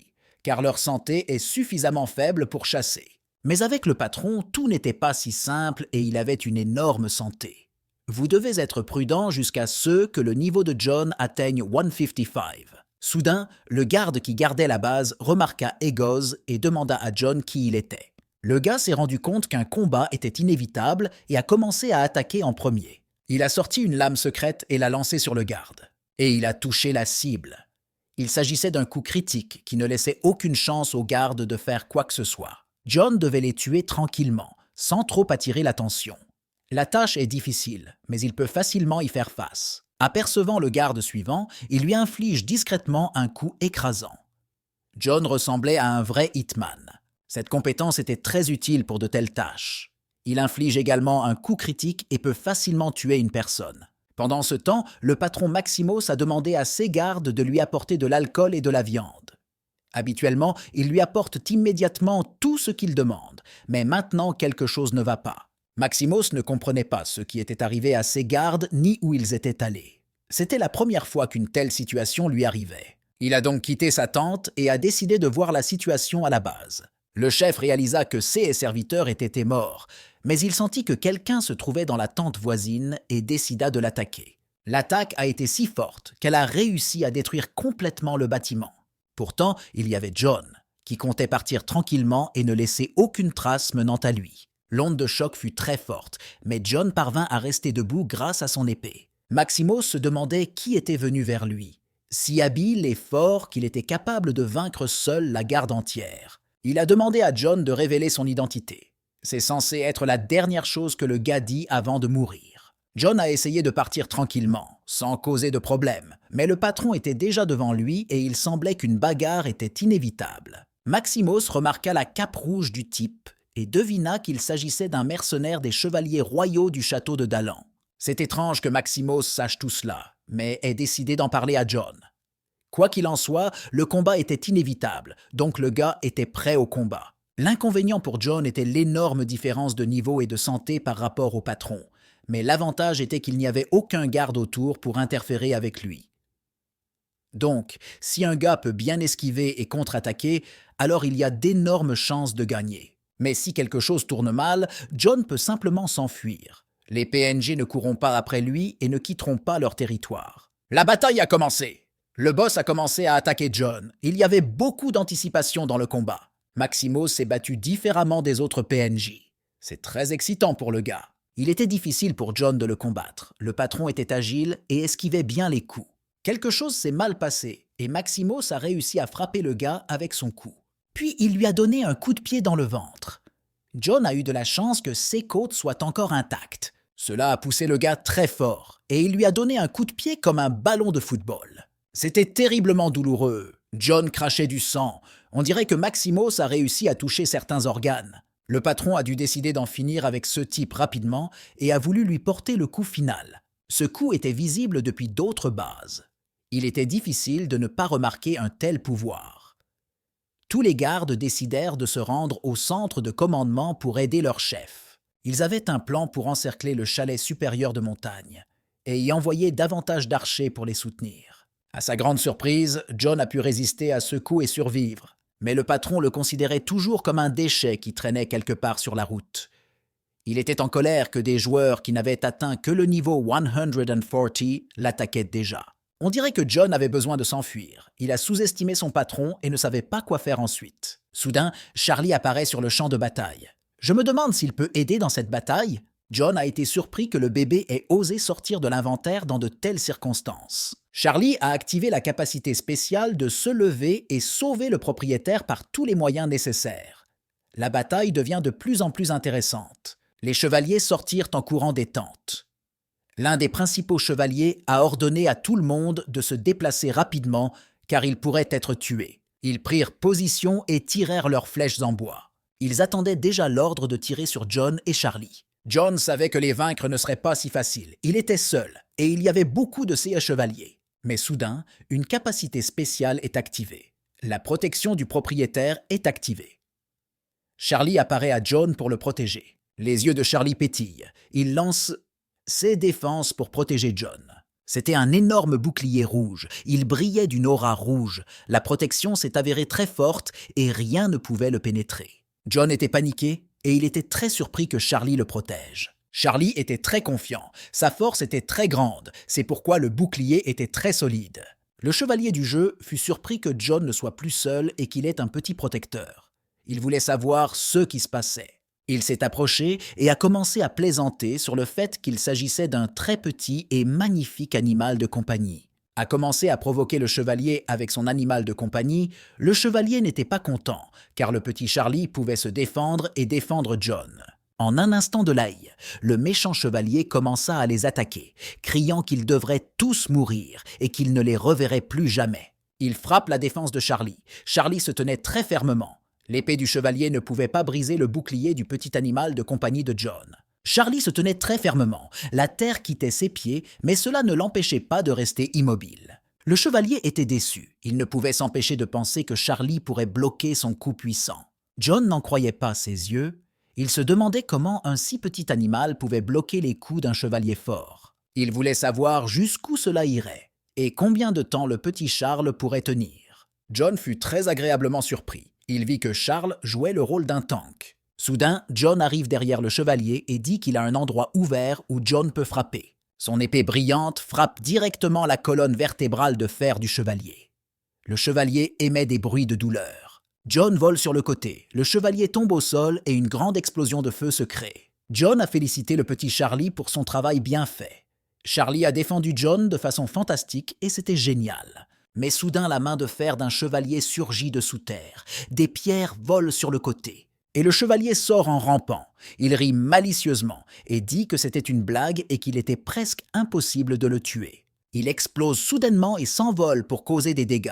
car leur santé est suffisamment faible pour chasser. Mais avec le patron, tout n'était pas si simple et il avait une énorme santé. Vous devez être prudent jusqu'à ce que le niveau de John atteigne 155. Soudain, le garde qui gardait la base remarqua Egoz et demanda à John qui il était. Le gars s'est rendu compte qu'un combat était inévitable et a commencé à attaquer en premier. Il a sorti une lame secrète et l'a lancée sur le garde. Et il a touché la cible. Il s'agissait d'un coup critique qui ne laissait aucune chance aux gardes de faire quoi que ce soit. John devait les tuer tranquillement, sans trop attirer l'attention. La tâche est difficile, mais il peut facilement y faire face. Apercevant le garde suivant, il lui inflige discrètement un coup écrasant. John ressemblait à un vrai hitman. Cette compétence était très utile pour de telles tâches. Il inflige également un coup critique et peut facilement tuer une personne. Pendant ce temps, le patron Maximos a demandé à ses gardes de lui apporter de l'alcool et de la viande. Habituellement, il lui apporte immédiatement tout ce qu'il demande, mais maintenant quelque chose ne va pas. Maximos ne comprenait pas ce qui était arrivé à ses gardes ni où ils étaient allés. C'était la première fois qu'une telle situation lui arrivait. Il a donc quitté sa tente et a décidé de voir la situation à la base. Le chef réalisa que ses serviteurs étaient morts, mais il sentit que quelqu'un se trouvait dans la tente voisine et décida de l'attaquer. L'attaque a été si forte qu'elle a réussi à détruire complètement le bâtiment. Pourtant, il y avait John, qui comptait partir tranquillement et ne laisser aucune trace menant à lui. L'onde de choc fut très forte, mais John parvint à rester debout grâce à son épée. Maximos se demandait qui était venu vers lui, si habile et fort qu'il était capable de vaincre seul la garde entière. Il a demandé à John de révéler son identité. C'est censé être la dernière chose que le gars dit avant de mourir. John a essayé de partir tranquillement, sans causer de problème, mais le patron était déjà devant lui et il semblait qu'une bagarre était inévitable. Maximos remarqua la cape rouge du type et devina qu'il s'agissait d'un mercenaire des chevaliers royaux du château de Dalan. C'est étrange que Maximos sache tout cela, mais ait décidé d'en parler à John. Quoi qu'il en soit, le combat était inévitable, donc le gars était prêt au combat. L'inconvénient pour John était l'énorme différence de niveau et de santé par rapport au patron, mais l'avantage était qu'il n'y avait aucun garde autour pour interférer avec lui. Donc, si un gars peut bien esquiver et contre-attaquer, alors il y a d'énormes chances de gagner. Mais si quelque chose tourne mal, John peut simplement s'enfuir. Les PNJ ne courront pas après lui et ne quitteront pas leur territoire. La bataille a commencé. Le boss a commencé à attaquer John. Il y avait beaucoup d'anticipation dans le combat. Maximos s'est battu différemment des autres PNJ. C'est très excitant pour le gars. Il était difficile pour John de le combattre. Le patron était agile et esquivait bien les coups. Quelque chose s'est mal passé et Maximos a réussi à frapper le gars avec son coup. Puis il lui a donné un coup de pied dans le ventre. John a eu de la chance que ses côtes soient encore intactes. Cela a poussé le gars très fort et il lui a donné un coup de pied comme un ballon de football. C'était terriblement douloureux. John crachait du sang. On dirait que Maximos a réussi à toucher certains organes. Le patron a dû décider d'en finir avec ce type rapidement et a voulu lui porter le coup final. Ce coup était visible depuis d'autres bases. Il était difficile de ne pas remarquer un tel pouvoir. Tous les gardes décidèrent de se rendre au centre de commandement pour aider leur chef. Ils avaient un plan pour encercler le chalet supérieur de montagne. et y envoyer davantage d'archers pour les soutenir. À sa grande surprise, John a pu résister à ce coup et survivre, mais le patron le considérait toujours comme un déchet qui traînait quelque part sur la route. Il était en colère que des joueurs qui n'avaient atteint que le niveau 140 l'attaquaient déjà. On dirait que John avait besoin de s'enfuir. Il a sous-estimé son patron et ne savait pas quoi faire ensuite. Soudain, Charlie apparaît sur le champ de bataille. Je me demande s'il peut aider dans cette bataille. John a été surpris que le bébé ait osé sortir de l'inventaire dans de telles circonstances. Charlie a activé la capacité spéciale de se lever et sauver le propriétaire par tous les moyens nécessaires. La bataille devient de plus en plus intéressante. Les chevaliers sortirent en courant des tentes. L'un des principaux chevaliers a ordonné à tout le monde de se déplacer rapidement car ils pourraient être tués. Ils prirent position et tirèrent leurs flèches en bois. Ils attendaient déjà l'ordre de tirer sur John et Charlie. John savait que les vaincre ne serait pas si facile. Il était seul et il y avait beaucoup de ces chevaliers. Mais soudain, une capacité spéciale est activée. La protection du propriétaire est activée. Charlie apparaît à John pour le protéger. Les yeux de Charlie pétillent. Il lance ses défenses pour protéger John. C'était un énorme bouclier rouge. Il brillait d'une aura rouge. La protection s'est avérée très forte et rien ne pouvait le pénétrer. John était paniqué et il était très surpris que Charlie le protège. Charlie était très confiant. Sa force était très grande. C'est pourquoi le bouclier était très solide. Le chevalier du jeu fut surpris que John ne soit plus seul et qu'il ait un petit protecteur. Il voulait savoir ce qui se passait. Il s'est approché et a commencé à plaisanter sur le fait qu'il s'agissait d'un très petit et magnifique animal de compagnie. A commencé à provoquer le chevalier avec son animal de compagnie, le chevalier n'était pas content, car le petit Charlie pouvait se défendre et défendre John. En un instant de laï, le méchant chevalier commença à les attaquer, criant qu'ils devraient tous mourir et qu'il ne les reverrait plus jamais. Il frappe la défense de Charlie. Charlie se tenait très fermement. L'épée du chevalier ne pouvait pas briser le bouclier du petit animal de compagnie de John. Charlie se tenait très fermement. La terre quittait ses pieds, mais cela ne l'empêchait pas de rester immobile. Le chevalier était déçu. Il ne pouvait s'empêcher de penser que Charlie pourrait bloquer son coup puissant. John n'en croyait pas ses yeux. Il se demandait comment un si petit animal pouvait bloquer les coups d'un chevalier fort. Il voulait savoir jusqu'où cela irait et combien de temps le petit Charles pourrait tenir. John fut très agréablement surpris. Il vit que Charles jouait le rôle d'un tank. Soudain, John arrive derrière le chevalier et dit qu'il a un endroit ouvert où John peut frapper. Son épée brillante frappe directement la colonne vertébrale de fer du chevalier. Le chevalier émet des bruits de douleur. John vole sur le côté, le chevalier tombe au sol et une grande explosion de feu se crée. John a félicité le petit Charlie pour son travail bien fait. Charlie a défendu John de façon fantastique et c'était génial. Mais soudain, la main de fer d'un chevalier surgit de sous terre. Des pierres volent sur le côté. Et le chevalier sort en rampant. Il rit malicieusement et dit que c'était une blague et qu'il était presque impossible de le tuer. Il explose soudainement et s'envole pour causer des dégâts.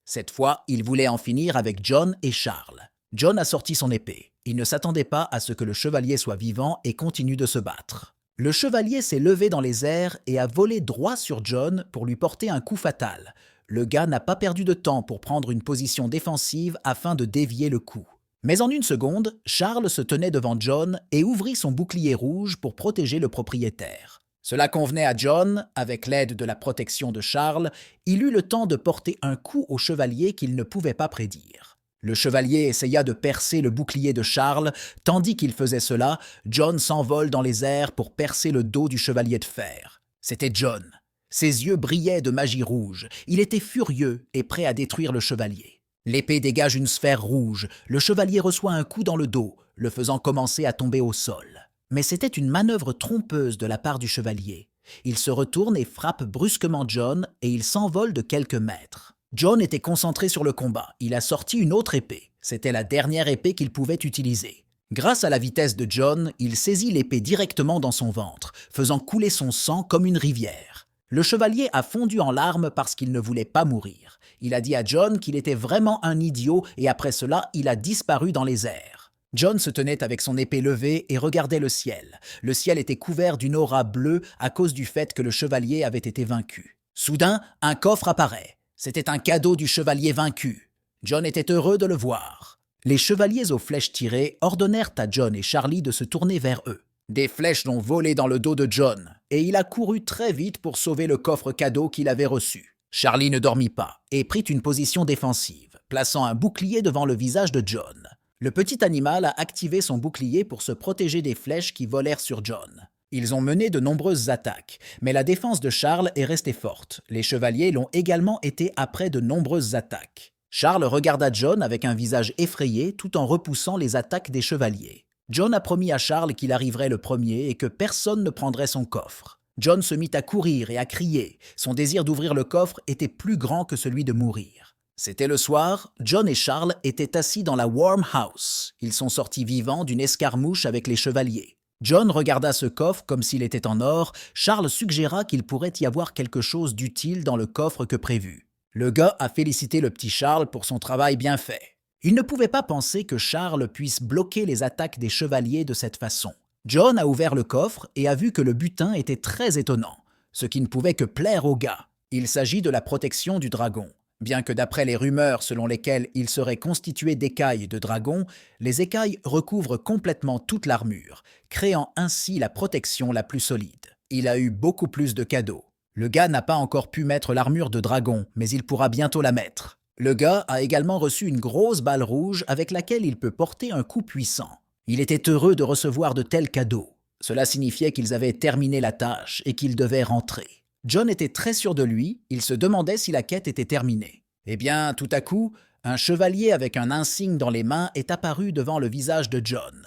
Cette fois, il voulait en finir avec John et Charles. John a sorti son épée. Il ne s'attendait pas à ce que le chevalier soit vivant et continue de se battre. Le chevalier s'est levé dans les airs et a volé droit sur John pour lui porter un coup fatal. Le gars n'a pas perdu de temps pour prendre une position défensive afin de dévier le coup. Mais en une seconde, Charles se tenait devant John et ouvrit son bouclier rouge pour protéger le propriétaire. Cela convenait à John, avec l'aide de la protection de Charles, il eut le temps de porter un coup au chevalier qu'il ne pouvait pas prédire. Le chevalier essaya de percer le bouclier de Charles, tandis qu'il faisait cela, John s'envole dans les airs pour percer le dos du chevalier de fer. C'était John. Ses yeux brillaient de magie rouge. Il était furieux et prêt à détruire le chevalier. L'épée dégage une sphère rouge. Le chevalier reçoit un coup dans le dos, le faisant commencer à tomber au sol. Mais c'était une manœuvre trompeuse de la part du chevalier. Il se retourne et frappe brusquement John et il s'envole de quelques mètres. John était concentré sur le combat. Il a sorti une autre épée. C'était la dernière épée qu'il pouvait utiliser. Grâce à la vitesse de John, il saisit l'épée directement dans son ventre, faisant couler son sang comme une rivière. Le chevalier a fondu en larmes parce qu'il ne voulait pas mourir. Il a dit à John qu'il était vraiment un idiot et après cela, il a disparu dans les airs. John se tenait avec son épée levée et regardait le ciel. Le ciel était couvert d'une aura bleue à cause du fait que le chevalier avait été vaincu. Soudain, un coffre apparaît. C'était un cadeau du chevalier vaincu. John était heureux de le voir. Les chevaliers aux flèches tirées ordonnèrent à John et Charlie de se tourner vers eux. Des flèches l'ont volé dans le dos de John. et il a couru très vite pour sauver le coffre cadeau qu'il avait reçu. Charlie ne dormit pas et prit une position défensive, plaçant un bouclier devant le visage de John. Le petit animal a activé son bouclier pour se protéger des flèches qui volèrent sur John. Ils ont mené de nombreuses attaques, mais la défense de Charles est restée forte. Les chevaliers l'ont également été après de nombreuses attaques. Charles regarda John avec un visage effrayé tout en repoussant les attaques des chevaliers. John a promis à Charles qu'il arriverait le premier et que personne ne prendrait son coffre. John se mit à courir et à crier. Son désir d'ouvrir le coffre était plus grand que celui de mourir. C'était le soir, John et Charles étaient assis dans la Warm House. Ils sont sortis vivants d'une escarmouche avec les chevaliers. John regarda ce coffre comme s'il était en or. Charles suggéra qu'il pourrait y avoir quelque chose d'utile dans le coffre que prévu. Le gars a félicité le petit Charles pour son travail bien fait. Il ne pouvait pas penser que Charles puisse bloquer les attaques des chevaliers de cette façon. John a ouvert le coffre et a vu que le butin était très étonnant, ce qui ne pouvait que plaire au gars. Il s'agit de la protection du dragon. Bien que d'après les rumeurs selon lesquelles il serait constitué d'écailles de dragon, les écailles recouvrent complètement toute l'armure, créant ainsi la protection la plus solide. Il a eu beaucoup plus de cadeaux. Le gars n'a pas encore pu mettre l'armure de dragon, mais il pourra bientôt la mettre. Le gars a également reçu une grosse balle rouge avec laquelle il peut porter un coup puissant. Il était heureux de recevoir de tels cadeaux. Cela signifiait qu'ils avaient terminé la tâche et qu'ils devaient rentrer. John était très sûr de lui, il se demandait si la quête était terminée. Eh bien, tout à coup, un chevalier avec un insigne dans les mains est apparu devant le visage de John.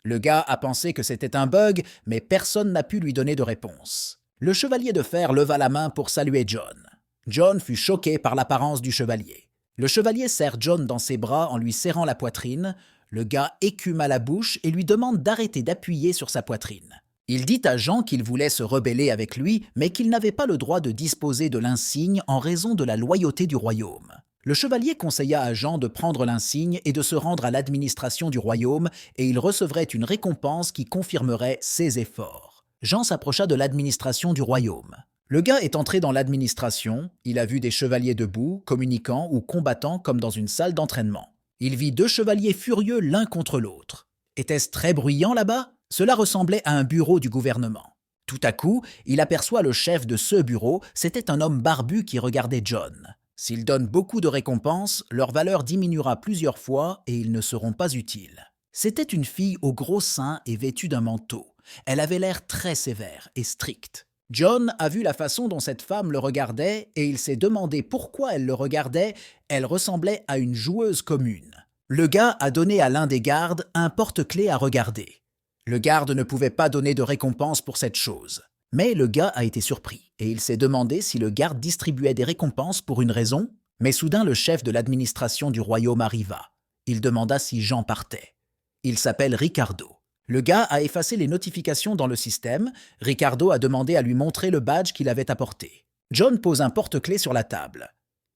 Le gars a pensé que c'était un bug, mais personne n'a pu lui donner de réponse. Le chevalier de fer leva la main pour saluer John. John fut choqué par l'apparence du chevalier. Le chevalier serre John dans ses bras en lui serrant la poitrine. Le gars écuma la bouche et lui demande d'arrêter d'appuyer sur sa poitrine. Il dit à Jean qu'il voulait se rebeller avec lui, mais qu'il n'avait pas le droit de disposer de l'insigne en raison de la loyauté du royaume. Le chevalier conseilla à Jean de prendre l'insigne et de se rendre à l'administration du royaume, et il recevrait une récompense qui confirmerait ses efforts. Jean s'approcha de l'administration du royaume. Le gars est entré dans l'administration, il a vu des chevaliers debout, communiquant ou combattant comme dans une salle d'entraînement. Il vit deux chevaliers furieux l'un contre l'autre. Était-ce très bruyant là-bas? Cela ressemblait à un bureau du gouvernement. Tout à coup, il aperçoit le chef de ce bureau, c'était un homme barbu qui regardait John. S'ils donnent beaucoup de récompenses, leur valeur diminuera plusieurs fois et ils ne seront pas utiles. C'était une fille aux gros seins et vêtue d'un manteau. Elle avait l'air très sévère et stricte. John a vu la façon dont cette femme le regardait et il s'est demandé pourquoi elle le regardait. Elle ressemblait à une joueuse commune. Le gars a donné à l'un des gardes un porte-clés à regarder. Le garde ne pouvait pas donner de récompense pour cette chose. Mais le gars a été surpris et il s'est demandé si le garde distribuait des récompenses pour une raison. Mais soudain, le chef de l'administration du royaume arriva. Il demanda si Jean partait. Il s'appelle Ricardo. Le gars a effacé les notifications dans le système. Ricardo a demandé à lui montrer le badge qu'il avait apporté. John pose un porte-clés sur la table.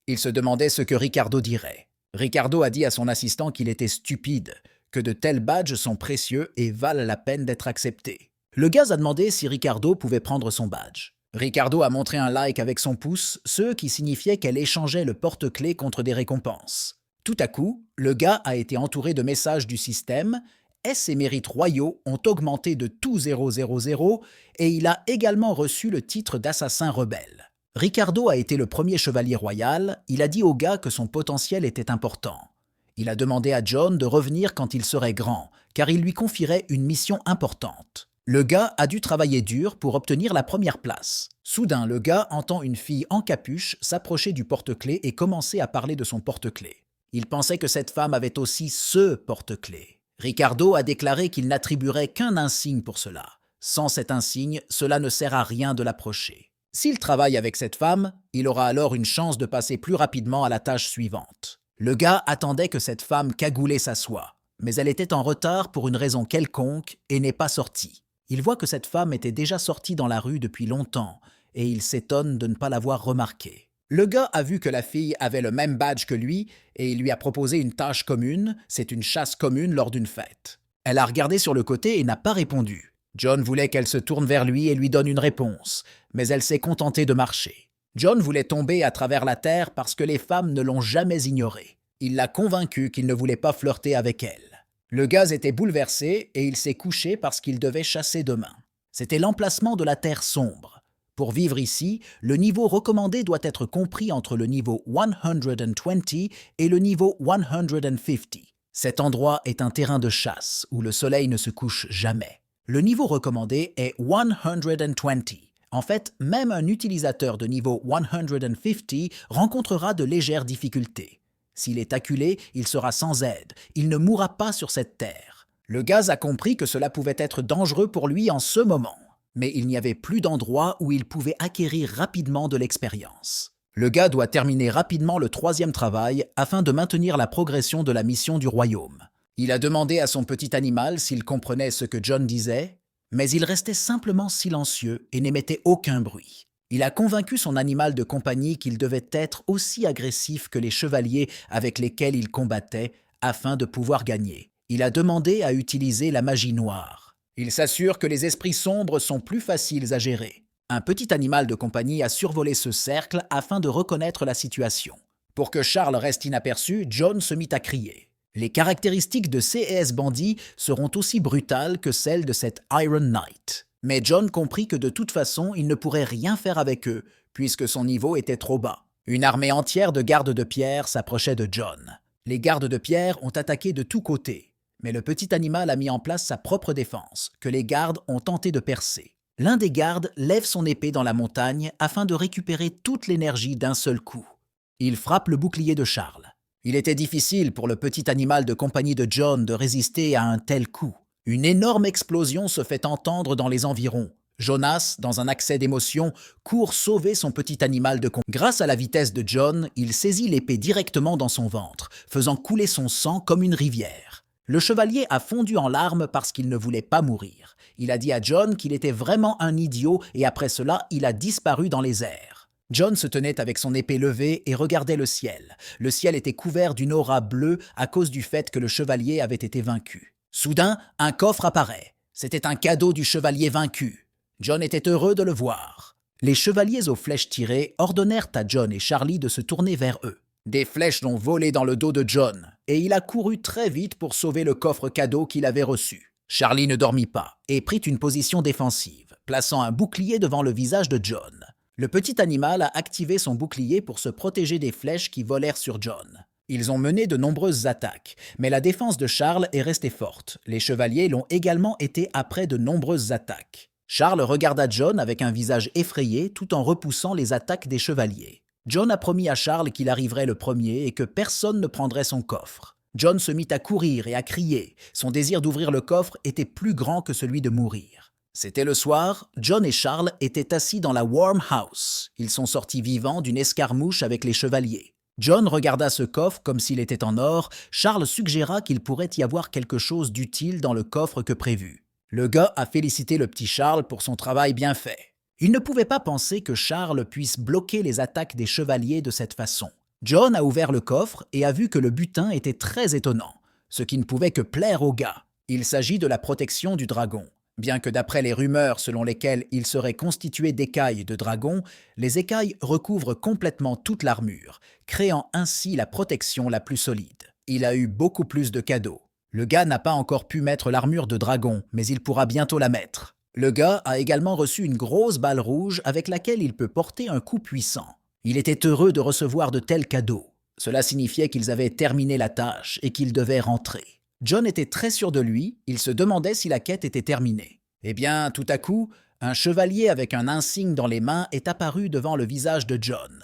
Il se demandait ce que Ricardo dirait. Ricardo a dit à son assistant qu'il était stupide, que de tels badges sont précieux et valent la peine d'être acceptés. Le gars a demandé si Ricardo pouvait prendre son badge. Ricardo a montré un like avec son pouce, ce qui signifiait qu'elle échangeait le porte-clés contre des récompenses. Tout à coup, le gars a été entouré de messages du système et ses mérites royaux ont augmenté de tout 000 et il a également reçu le titre d'assassin rebelle. Ricardo a été le premier chevalier royal, il a dit au gars que son potentiel était important. Il a demandé à John de revenir quand il serait grand, car il lui confierait une mission importante. Le gars a dû travailler dur pour obtenir la première place. Soudain, le gars entend une fille en capuche s'approcher du porte-clés et commencer à parler de son porte-clés. Il pensait que cette femme avait aussi ce porte-clés. Ricardo a déclaré qu'il n'attribuerait qu'un insigne pour cela. Sans cet insigne, cela ne sert à rien de l'approcher. S'il travaille avec cette femme, il aura alors une chance de passer plus rapidement à la tâche suivante. Le gars attendait que cette femme cagoulée s'assoie, mais elle était en retard pour une raison quelconque et n'est pas sortie. Il voit que cette femme était déjà sortie dans la rue depuis longtemps et il s'étonne de ne pas l'avoir remarquée. Le gars a vu que la fille avait le même badge que lui et il lui a proposé une tâche commune, c'est une chasse commune lors d'une fête. Elle a regardé sur le côté et n'a pas répondu. John voulait qu'elle se tourne vers lui et lui donne une réponse, mais elle s'est contentée de marcher. John voulait tomber à travers la terre parce que les femmes ne l'ont jamais ignoré. Il l'a convaincu qu'il ne voulait pas flirter avec elle. Le gars était bouleversé et il s'est couché parce qu'il devait chasser demain. C'était l'emplacement de la Terre sombre. Pour vivre ici, le niveau recommandé doit être compris entre le niveau 120 et le niveau 150. Cet endroit est un terrain de chasse où le soleil ne se couche jamais. Le niveau recommandé est 120. En fait, même un utilisateur de niveau 150 rencontrera de légères difficultés. S'il est acculé, il sera sans aide. Il ne mourra pas sur cette terre. Le gaz a compris que cela pouvait être dangereux pour lui en ce moment, mais il n'y avait plus d'endroit où il pouvait acquérir rapidement de l'expérience. Le gars doit terminer rapidement le 3e travail afin de maintenir la progression de la mission du royaume. Il a demandé à son petit animal s'il comprenait ce que John disait, mais il restait simplement silencieux et n'émettait aucun bruit. Il a convaincu son animal de compagnie qu'il devait être aussi agressif que les chevaliers avec lesquels il combattait afin de pouvoir gagner. Il a demandé à utiliser la magie noire. Il s'assure que les esprits sombres sont plus faciles à gérer. Un petit animal de compagnie a survolé ce cercle afin de reconnaître la situation. Pour que Charles reste inaperçu, John se mit à crier. Les caractéristiques de C&S Bandit seront aussi brutales que celles de cet Iron Knight. Mais John comprit que de toute façon, il ne pourrait rien faire avec eux, puisque son niveau était trop bas. Une armée entière de gardes de pierre s'approchait de John. Les gardes de pierre ont attaqué de tous côtés, mais le petit animal a mis en place sa propre défense, que les gardes ont tenté de percer. L'un des gardes lève son épée dans la montagne afin de récupérer toute l'énergie d'un seul coup. Il frappe le bouclier de Charles. Il était difficile pour le petit animal de compagnie de John de résister à un tel coup. Une énorme explosion se fait entendre dans les environs. Jonas, dans un accès d'émotion, court sauver son petit animal de compagnie. Grâce à la vitesse de John, il saisit l'épée directement dans son ventre, faisant couler son sang comme une rivière. Le chevalier a fondu en larmes parce qu'il ne voulait pas mourir. Il a dit à John qu'il était vraiment un idiot et après cela, il a disparu dans les airs. John se tenait avec son épée levée et regardait le ciel. Le ciel était couvert d'une aura bleue à cause du fait que le chevalier avait été vaincu. Soudain, un coffre apparaît. C'était un cadeau du chevalier vaincu. John était heureux de le voir. Les chevaliers aux flèches tirées ordonnèrent à John et Charlie de se tourner vers eux. Des flèches l'ont volé dans le dos de John, et il a couru très vite pour sauver le coffre cadeau qu'il avait reçu. Charlie ne dormit pas et prit une position défensive, plaçant un bouclier devant le visage de John. Le petit animal a activé son bouclier pour se protéger des flèches qui volèrent sur John. Ils ont mené de nombreuses attaques, mais la défense de Charles est restée forte. Les chevaliers l'ont également été après de nombreuses attaques. Charles regarda John avec un visage effrayé tout en repoussant les attaques des chevaliers. John a promis à Charles qu'il arriverait le premier et que personne ne prendrait son coffre. John se mit à courir et à crier. Son désir d'ouvrir le coffre était plus grand que celui de mourir. C'était le soir, John et Charles étaient assis dans la Warm House. Ils sont sortis vivants d'une escarmouche avec les chevaliers. John regarda ce coffre comme s'il était en or. Charles suggéra qu'il pourrait y avoir quelque chose d'utile dans le coffre que prévu. Le gars a félicité le petit Charles pour son travail bien fait. Il ne pouvait pas penser que Charles puisse bloquer les attaques des chevaliers de cette façon. John a ouvert le coffre et a vu que le butin était très étonnant, ce qui ne pouvait que plaire au gars. Il s'agit de la protection du dragon. Bien que d'après les rumeurs selon lesquelles il serait constitué d'écailles de dragon, les écailles recouvrent complètement toute l'armure, créant ainsi la protection la plus solide. Il a eu beaucoup plus de cadeaux. Le gars n'a pas encore pu mettre l'armure de dragon, mais il pourra bientôt la mettre. Le gars a également reçu une grosse balle rouge avec laquelle il peut porter un coup puissant. Il était heureux de recevoir de tels cadeaux. Cela signifiait qu'ils avaient terminé la tâche et qu'ils devaient rentrer. John était très sûr de lui, il se demandait si la quête était terminée. Eh bien, tout à coup, un chevalier avec un insigne dans les mains est apparu devant le visage de John.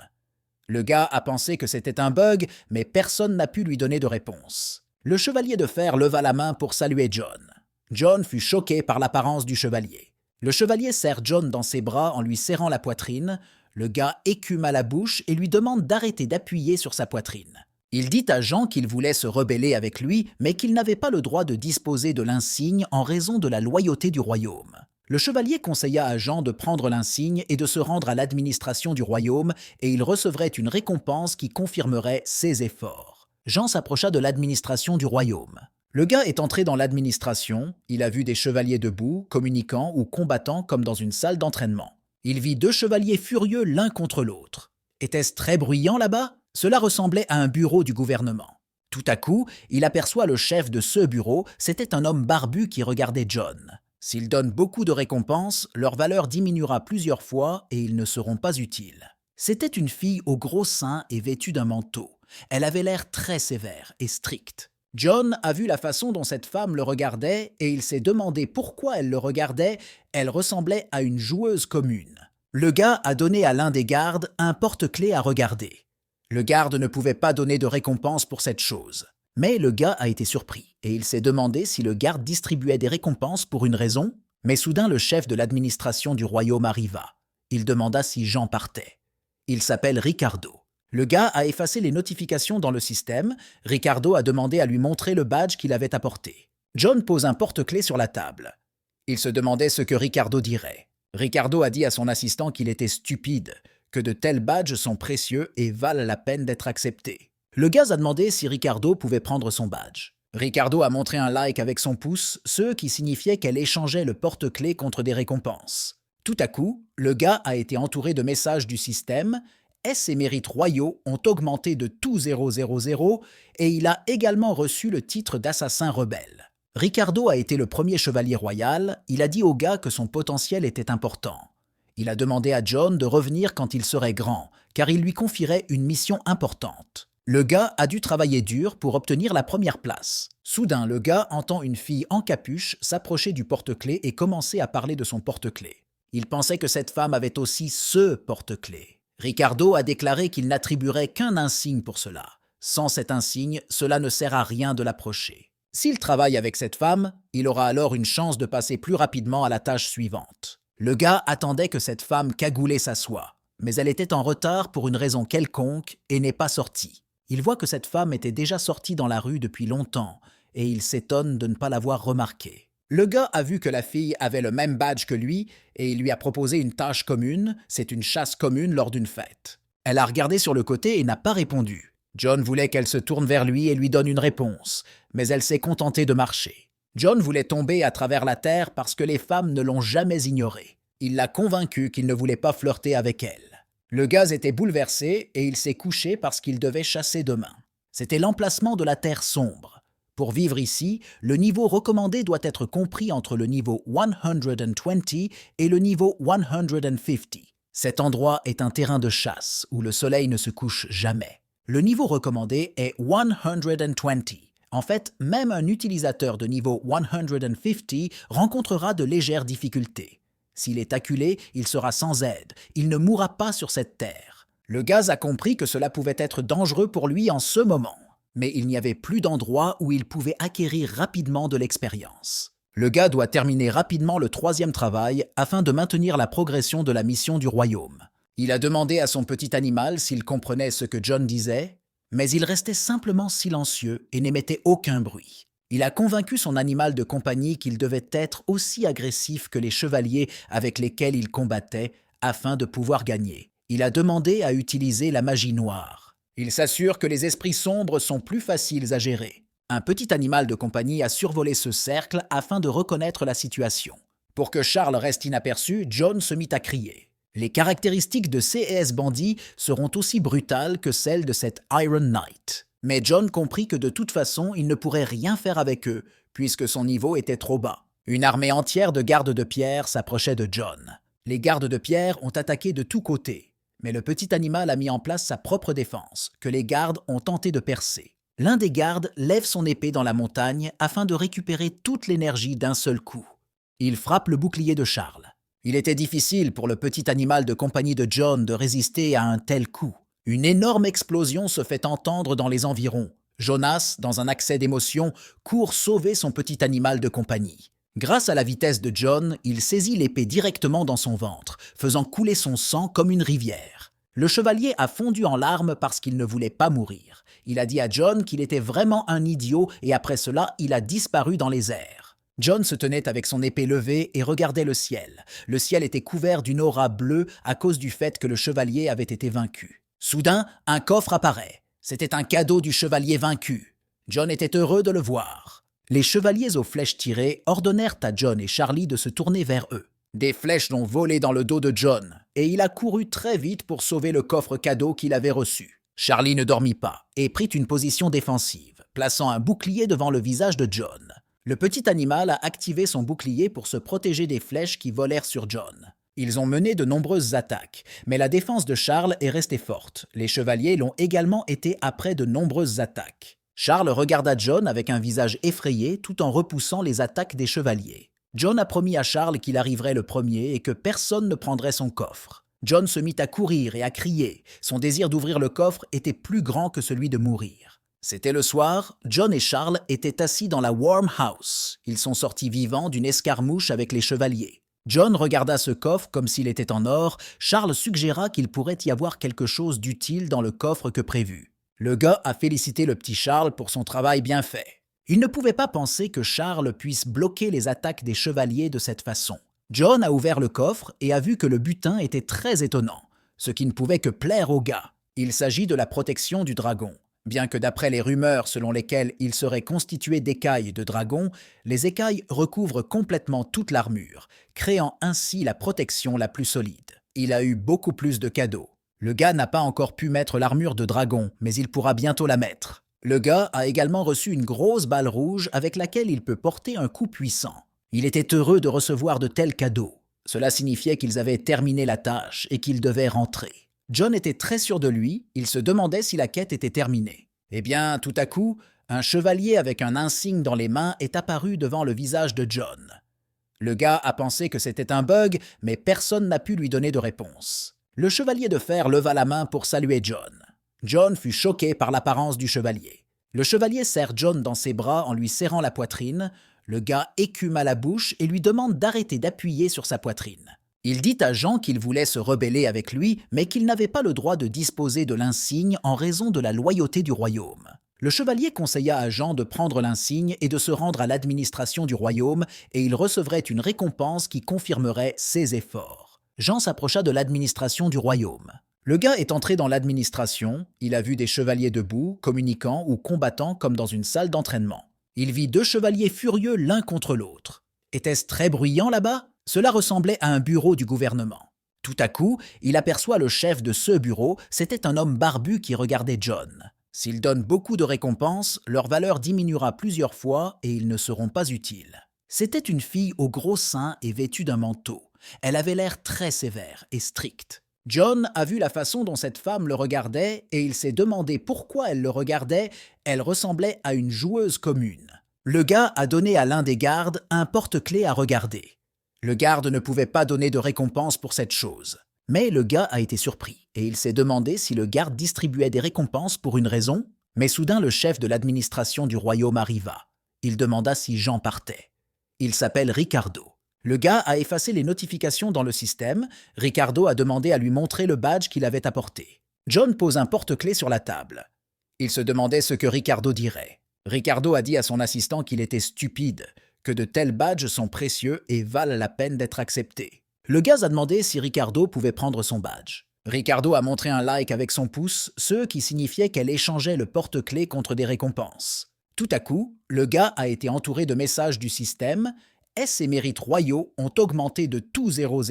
Le gars a pensé que c'était un bug, mais personne n'a pu lui donner de réponse. Le chevalier de fer leva la main pour saluer John. John fut choqué par l'apparence du chevalier. Le chevalier serre John dans ses bras en lui serrant la poitrine. Le gars écume à la bouche et lui demande d'arrêter d'appuyer sur sa poitrine. Il dit à Jean qu'il voulait se rebeller avec lui, mais qu'il n'avait pas le droit de disposer de l'insigne en raison de la loyauté du royaume. Le chevalier conseilla à Jean de prendre l'insigne et de se rendre à l'administration du royaume, et il recevrait une récompense qui confirmerait ses efforts. Jean s'approcha de l'administration du royaume. Le gars est entré dans l'administration, il a vu des chevaliers debout, communiquant ou combattant comme dans une salle d'entraînement. Il vit 2 chevaliers furieux l'un contre l'autre. Était-ce très bruyant là-bas? Cela ressemblait à un bureau du gouvernement. Tout à coup, il aperçoit le chef de ce bureau, c'était un homme barbu qui regardait John. S'ils donnent beaucoup de récompenses, leur valeur diminuera plusieurs fois et ils ne seront pas utiles. C'était une fille aux gros seins et vêtue d'un manteau. Elle avait l'air très sévère et stricte. John a vu la façon dont cette femme le regardait et il s'est demandé pourquoi elle le regardait. Elle ressemblait à une joueuse commune. Le gars a donné à l'un des gardes un porte-clés à regarder. Le garde ne pouvait pas donner de récompense pour cette chose. Mais le gars a été surpris et il s'est demandé si le garde distribuait des récompenses pour une raison. Mais soudain, le chef de l'administration du royaume arriva. Il demanda si Jean partait. Il s'appelle Ricardo. Le gars a effacé les notifications dans le système. Ricardo a demandé à lui montrer le badge qu'il avait apporté. John pose un porte-clés sur la table. Il se demandait ce que Ricardo dirait. Ricardo a dit à son assistant qu'il était stupide, que de tels badges sont précieux et valent la peine d'être acceptés. Le gars a demandé si Ricardo pouvait prendre son badge. Ricardo a montré un like avec son pouce, ce qui signifiait qu'elle échangeait le porte-clés contre des récompenses. Tout à coup, le gars a été entouré de messages du système et ses mérites royaux ont augmenté de tout 000 et il a également reçu le titre d'assassin rebelle. Ricardo a été le premier chevalier royal, il a dit au gars que son potentiel était important. Il a demandé à John de revenir quand il serait grand, car il lui confierait une mission importante. Le gars a dû travailler dur pour obtenir la première place. Soudain, le gars entend une fille en capuche s'approcher du porte-clés et commencer à parler de son porte-clés. Il pensait que cette femme avait aussi ce porte-clés. Ricardo a déclaré qu'il n'attribuerait qu'un insigne pour cela. Sans cet insigne, cela ne sert à rien de l'approcher. S'il travaille avec cette femme, il aura alors une chance de passer plus rapidement à la tâche suivante. Le gars attendait que cette femme cagoulée s'assoie, mais elle était en retard pour une raison quelconque et n'est pas sortie. Il voit que cette femme était déjà sortie dans la rue depuis longtemps et il s'étonne de ne pas l'avoir remarquée. Le gars a vu que la fille avait le même badge que lui et il lui a proposé une tâche commune, c'est une chasse commune lors d'une fête. Elle a regardé sur le côté et n'a pas répondu. John voulait qu'elle se tourne vers lui et lui donne une réponse, mais elle s'est contentée de marcher. John voulait tomber à travers la terre parce que les femmes ne l'ont jamais ignoré. Il l'a convaincue qu'il ne voulait pas flirter avec elle. Le gars était bouleversé et il s'est couché parce qu'il devait chasser demain. C'était l'emplacement de la terre sombre. Pour vivre ici, le niveau recommandé doit être compris entre le niveau 120 et le niveau 150. Cet endroit est un terrain de chasse où le soleil ne se couche jamais. Le niveau recommandé est 120. En fait, même un utilisateur de niveau 150 rencontrera de légères difficultés. S'il est acculé, il sera sans aide. Il ne mourra pas sur cette terre. Le gars a compris que cela pouvait être dangereux pour lui en ce moment. Mais il n'y avait plus d'endroit où il pouvait acquérir rapidement de l'expérience. Le gars doit terminer rapidement le 3e travail afin de maintenir la progression de la mission du royaume. Il a demandé à son petit animal s'il comprenait ce que John disait, mais il restait simplement silencieux et n'émettait aucun bruit. Il a convaincu son animal de compagnie qu'il devait être aussi agressif que les chevaliers avec lesquels il combattait afin de pouvoir gagner. Il a demandé à utiliser la magie noire. Il s'assure que les esprits sombres sont plus faciles à gérer. Un petit animal de compagnie a survolé ce cercle afin de reconnaître la situation. Pour que Charles reste inaperçu, John se mit à crier. Les caractéristiques de C&S Bandit seront aussi brutales que celles de cet Iron Knight. Mais John comprit que de toute façon, il ne pourrait rien faire avec eux, puisque son niveau était trop bas. Une armée entière de gardes de pierre s'approchait de John. Les gardes de pierre ont attaqué de tous côtés. Mais le petit animal a mis en place sa propre défense, que les gardes ont tenté de percer. L'un des gardes lève son épée dans la montagne afin de récupérer toute l'énergie d'un seul coup. Il frappe le bouclier de Charles. Il était difficile pour le petit animal de compagnie de John de résister à un tel coup. Une énorme explosion se fait entendre dans les environs. Jonas, dans un accès d'émotion, court sauver son petit animal de compagnie. Grâce à la vitesse de John, il saisit l'épée directement dans son ventre, faisant couler son sang comme une rivière. Le chevalier a fondu en larmes parce qu'il ne voulait pas mourir. Il a dit à John qu'il était vraiment un idiot et après cela, il a disparu dans les airs. John se tenait avec son épée levée et regardait le ciel. Le ciel était couvert d'une aura bleue à cause du fait que le chevalier avait été vaincu. Soudain, un coffre apparaît. C'était un cadeau du chevalier vaincu. John était heureux de le voir. Les chevaliers aux flèches tirées ordonnèrent à John et Charlie de se tourner vers eux. Des flèches ont volé dans le dos de John, et il a couru très vite pour sauver le coffre cadeau qu'il avait reçu. Charlie ne dormit pas et prit une position défensive, plaçant un bouclier devant le visage de John. Le petit animal a activé son bouclier pour se protéger des flèches qui volèrent sur John. Ils ont mené de nombreuses attaques, mais la défense de Charles est restée forte. Les chevaliers l'ont également été après de nombreuses attaques. Charles regarda John avec un visage effrayé tout en repoussant les attaques des chevaliers. John a promis à Charles qu'il arriverait le premier et que personne ne prendrait son coffre. John se mit à courir et à crier. Son désir d'ouvrir le coffre était plus grand que celui de mourir. C'était le soir, John et Charles étaient assis dans la Warm House. Ils sont sortis vivants d'une escarmouche avec les chevaliers. John regarda ce coffre comme s'il était en or. Charles suggéra qu'il pourrait y avoir quelque chose d'utile dans le coffre que prévu. Le gars a félicité le petit Charles pour son travail bien fait. Il ne pouvait pas penser que Charles puisse bloquer les attaques des chevaliers de cette façon. John a ouvert le coffre et a vu que le butin était très étonnant, ce qui ne pouvait que plaire au gars. Il s'agit de la protection du dragon. Bien que d'après les rumeurs selon lesquelles il serait constitué d'écailles de dragon, les écailles recouvrent complètement toute l'armure, créant ainsi la protection la plus solide. Il a eu beaucoup plus de cadeaux. Le gars n'a pas encore pu mettre l'armure de dragon, mais il pourra bientôt la mettre. Le gars a également reçu une grosse balle rouge avec laquelle il peut porter un coup puissant. Il était heureux de recevoir de tels cadeaux. Cela signifiait qu'ils avaient terminé la tâche et qu'ils devaient rentrer. John était très sûr de lui, il se demandait si la quête était terminée. Eh bien, tout à coup, un chevalier avec un insigne dans les mains est apparu devant le visage de John. Le gars a pensé que c'était un bug, mais personne n'a pu lui donner de réponse. Le chevalier de fer leva la main pour saluer John. John fut choqué par l'apparence du chevalier. Le chevalier serre John dans ses bras en lui serrant la poitrine. Le gars écume à la bouche et lui demande d'arrêter d'appuyer sur sa poitrine. Il dit à Jean qu'il voulait se rebeller avec lui, mais qu'il n'avait pas le droit de disposer de l'insigne en raison de la loyauté du royaume. Le chevalier conseilla à Jean de prendre l'insigne et de se rendre à l'administration du royaume, et il recevrait une récompense qui confirmerait ses efforts. Jean s'approcha de l'administration du royaume. Le gars est entré dans l'administration, il a vu des chevaliers debout, communiquant ou combattant comme dans une salle d'entraînement. Il vit deux chevaliers furieux l'un contre l'autre. Était-ce très bruyant là-bas? Cela ressemblait à un bureau du gouvernement. Tout à coup, il aperçoit le chef de ce bureau, c'était un homme barbu qui regardait John. S'ils donnent beaucoup de récompenses, leur valeur diminuera plusieurs fois et ils ne seront pas utiles. C'était une fille aux gros seins et vêtue d'un manteau. Elle avait l'air très sévère et stricte. John a vu la façon dont cette femme le regardait et il s'est demandé pourquoi elle le regardait. Elle ressemblait à une joueuse commune. Le gars a donné à l'un des gardes un porte-clés à regarder. Le garde ne pouvait pas donner de récompense pour cette chose. Mais le gars a été surpris et il s'est demandé si le garde distribuait des récompenses pour une raison. Mais soudain, le chef de l'administration du royaume arriva. Il demanda si Jean partait. Il s'appelle Ricardo. Le gars a effacé les notifications dans le système. Ricardo a demandé à lui montrer le badge qu'il avait apporté. John pose un porte-clés sur la table. Il se demandait ce que Ricardo dirait. Ricardo a dit à son assistant qu'il était stupide, que de tels badges sont précieux et valent la peine d'être acceptés. Le gars a demandé si Ricardo pouvait prendre son badge. Ricardo a montré un like avec son pouce, ce qui signifiait qu'elle échangeait le porte-clés contre des récompenses. Tout à coup, le gars a été entouré de messages du système. Ses mérites royaux ont augmenté de tout 000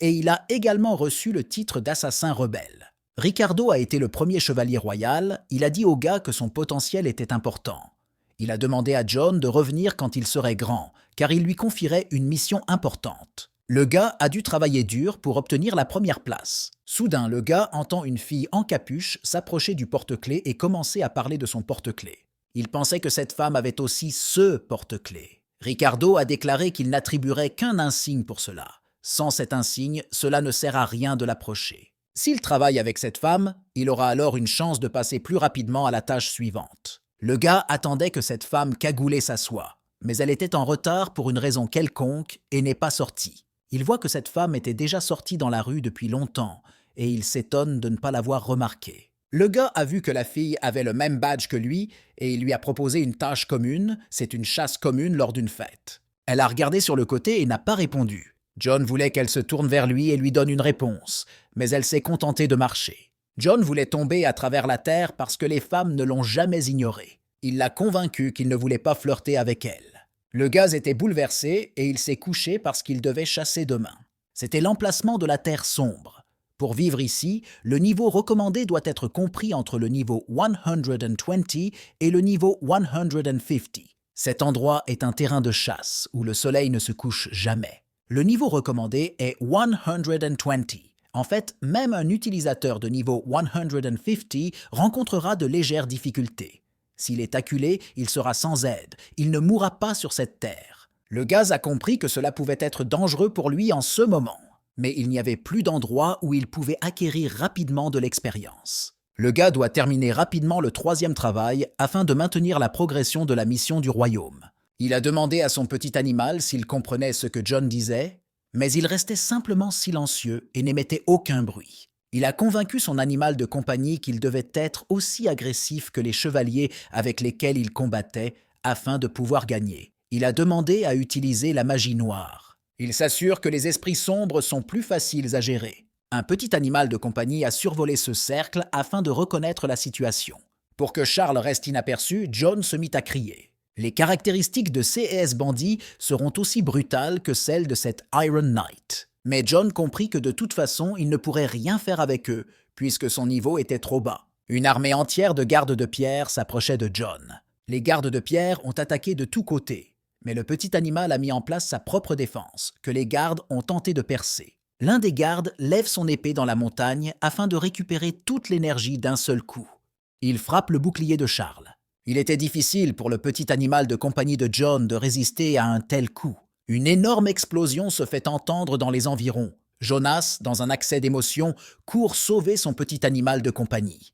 et il a également reçu le titre d'assassin rebelle. Ricardo a été le premier chevalier royal, il a dit au gars que son potentiel était important. Il a demandé à John de revenir quand il serait grand, car il lui confierait une mission importante. Le gars a dû travailler dur pour obtenir la première place. Soudain, le gars entend une fille en capuche s'approcher du porte-clés et commencer à parler de son porte-clés. Il pensait que cette femme avait aussi ce porte-clés. Ricardo a déclaré qu'il n'attribuerait qu'un insigne pour cela. Sans cet insigne, cela ne sert à rien de l'approcher. S'il travaille avec cette femme, il aura alors une chance de passer plus rapidement à la tâche suivante. Le gars attendait que cette femme cagoulée s'assoie, mais elle était en retard pour une raison quelconque et n'est pas sortie. Il voit que cette femme était déjà sortie dans la rue depuis longtemps et il s'étonne de ne pas l'avoir remarquée. Le gars a vu que la fille avait le même badge que lui et il lui a proposé une tâche commune, c'est une chasse commune lors d'une fête. Elle a regardé sur le côté et n'a pas répondu. John voulait qu'elle se tourne vers lui et lui donne une réponse, mais elle s'est contentée de marcher. John voulait tomber à travers la terre parce que les femmes ne l'ont jamais ignoré. Il l'a convaincue qu'il ne voulait pas flirter avec elle. Le gars était bouleversé et il s'est couché parce qu'il devait chasser demain. C'était l'emplacement de la terre sombre. Pour vivre ici, le niveau recommandé doit être compris entre le niveau 120 et le niveau 150. Cet endroit est un terrain de chasse où le soleil ne se couche jamais. Le niveau recommandé est 120. En fait, même un utilisateur de niveau 150 rencontrera de légères difficultés. S'il est acculé, il sera sans aide. Il ne mourra pas sur cette terre. Le gaz a compris que cela pouvait être dangereux pour lui en ce moment. Mais il n'y avait plus d'endroit où il pouvait acquérir rapidement de l'expérience. Le gars doit terminer rapidement le 3e travail afin de maintenir la progression de la mission du royaume. Il a demandé à son petit animal s'il comprenait ce que John disait, mais il restait simplement silencieux et n'émettait aucun bruit. Il a convaincu son animal de compagnie qu'il devait être aussi agressif que les chevaliers avec lesquels il combattait afin de pouvoir gagner. Il a demandé à utiliser la magie noire. Il s'assure que les esprits sombres sont plus faciles à gérer. Un petit animal de compagnie a survolé ce cercle afin de reconnaître la situation. Pour que Charles reste inaperçu, John se mit à crier. Les caractéristiques de C&S Bandit seront aussi brutales que celles de cet Iron Knight. Mais John comprit que de toute façon, il ne pourrait rien faire avec eux, puisque son niveau était trop bas. Une armée entière de gardes de pierre s'approchait de John. Les gardes de pierre ont attaqué de tous côtés, mais le petit animal a mis en place sa propre défense, que les gardes ont tenté de percer. L'un des gardes lève son épée dans la montagne afin de récupérer toute l'énergie d'un seul coup. Il frappe le bouclier de Charles. Il était difficile pour le petit animal de compagnie de John de résister à un tel coup. Une énorme explosion se fait entendre dans les environs. Jonas, dans un accès d'émotion, court sauver son petit animal de compagnie.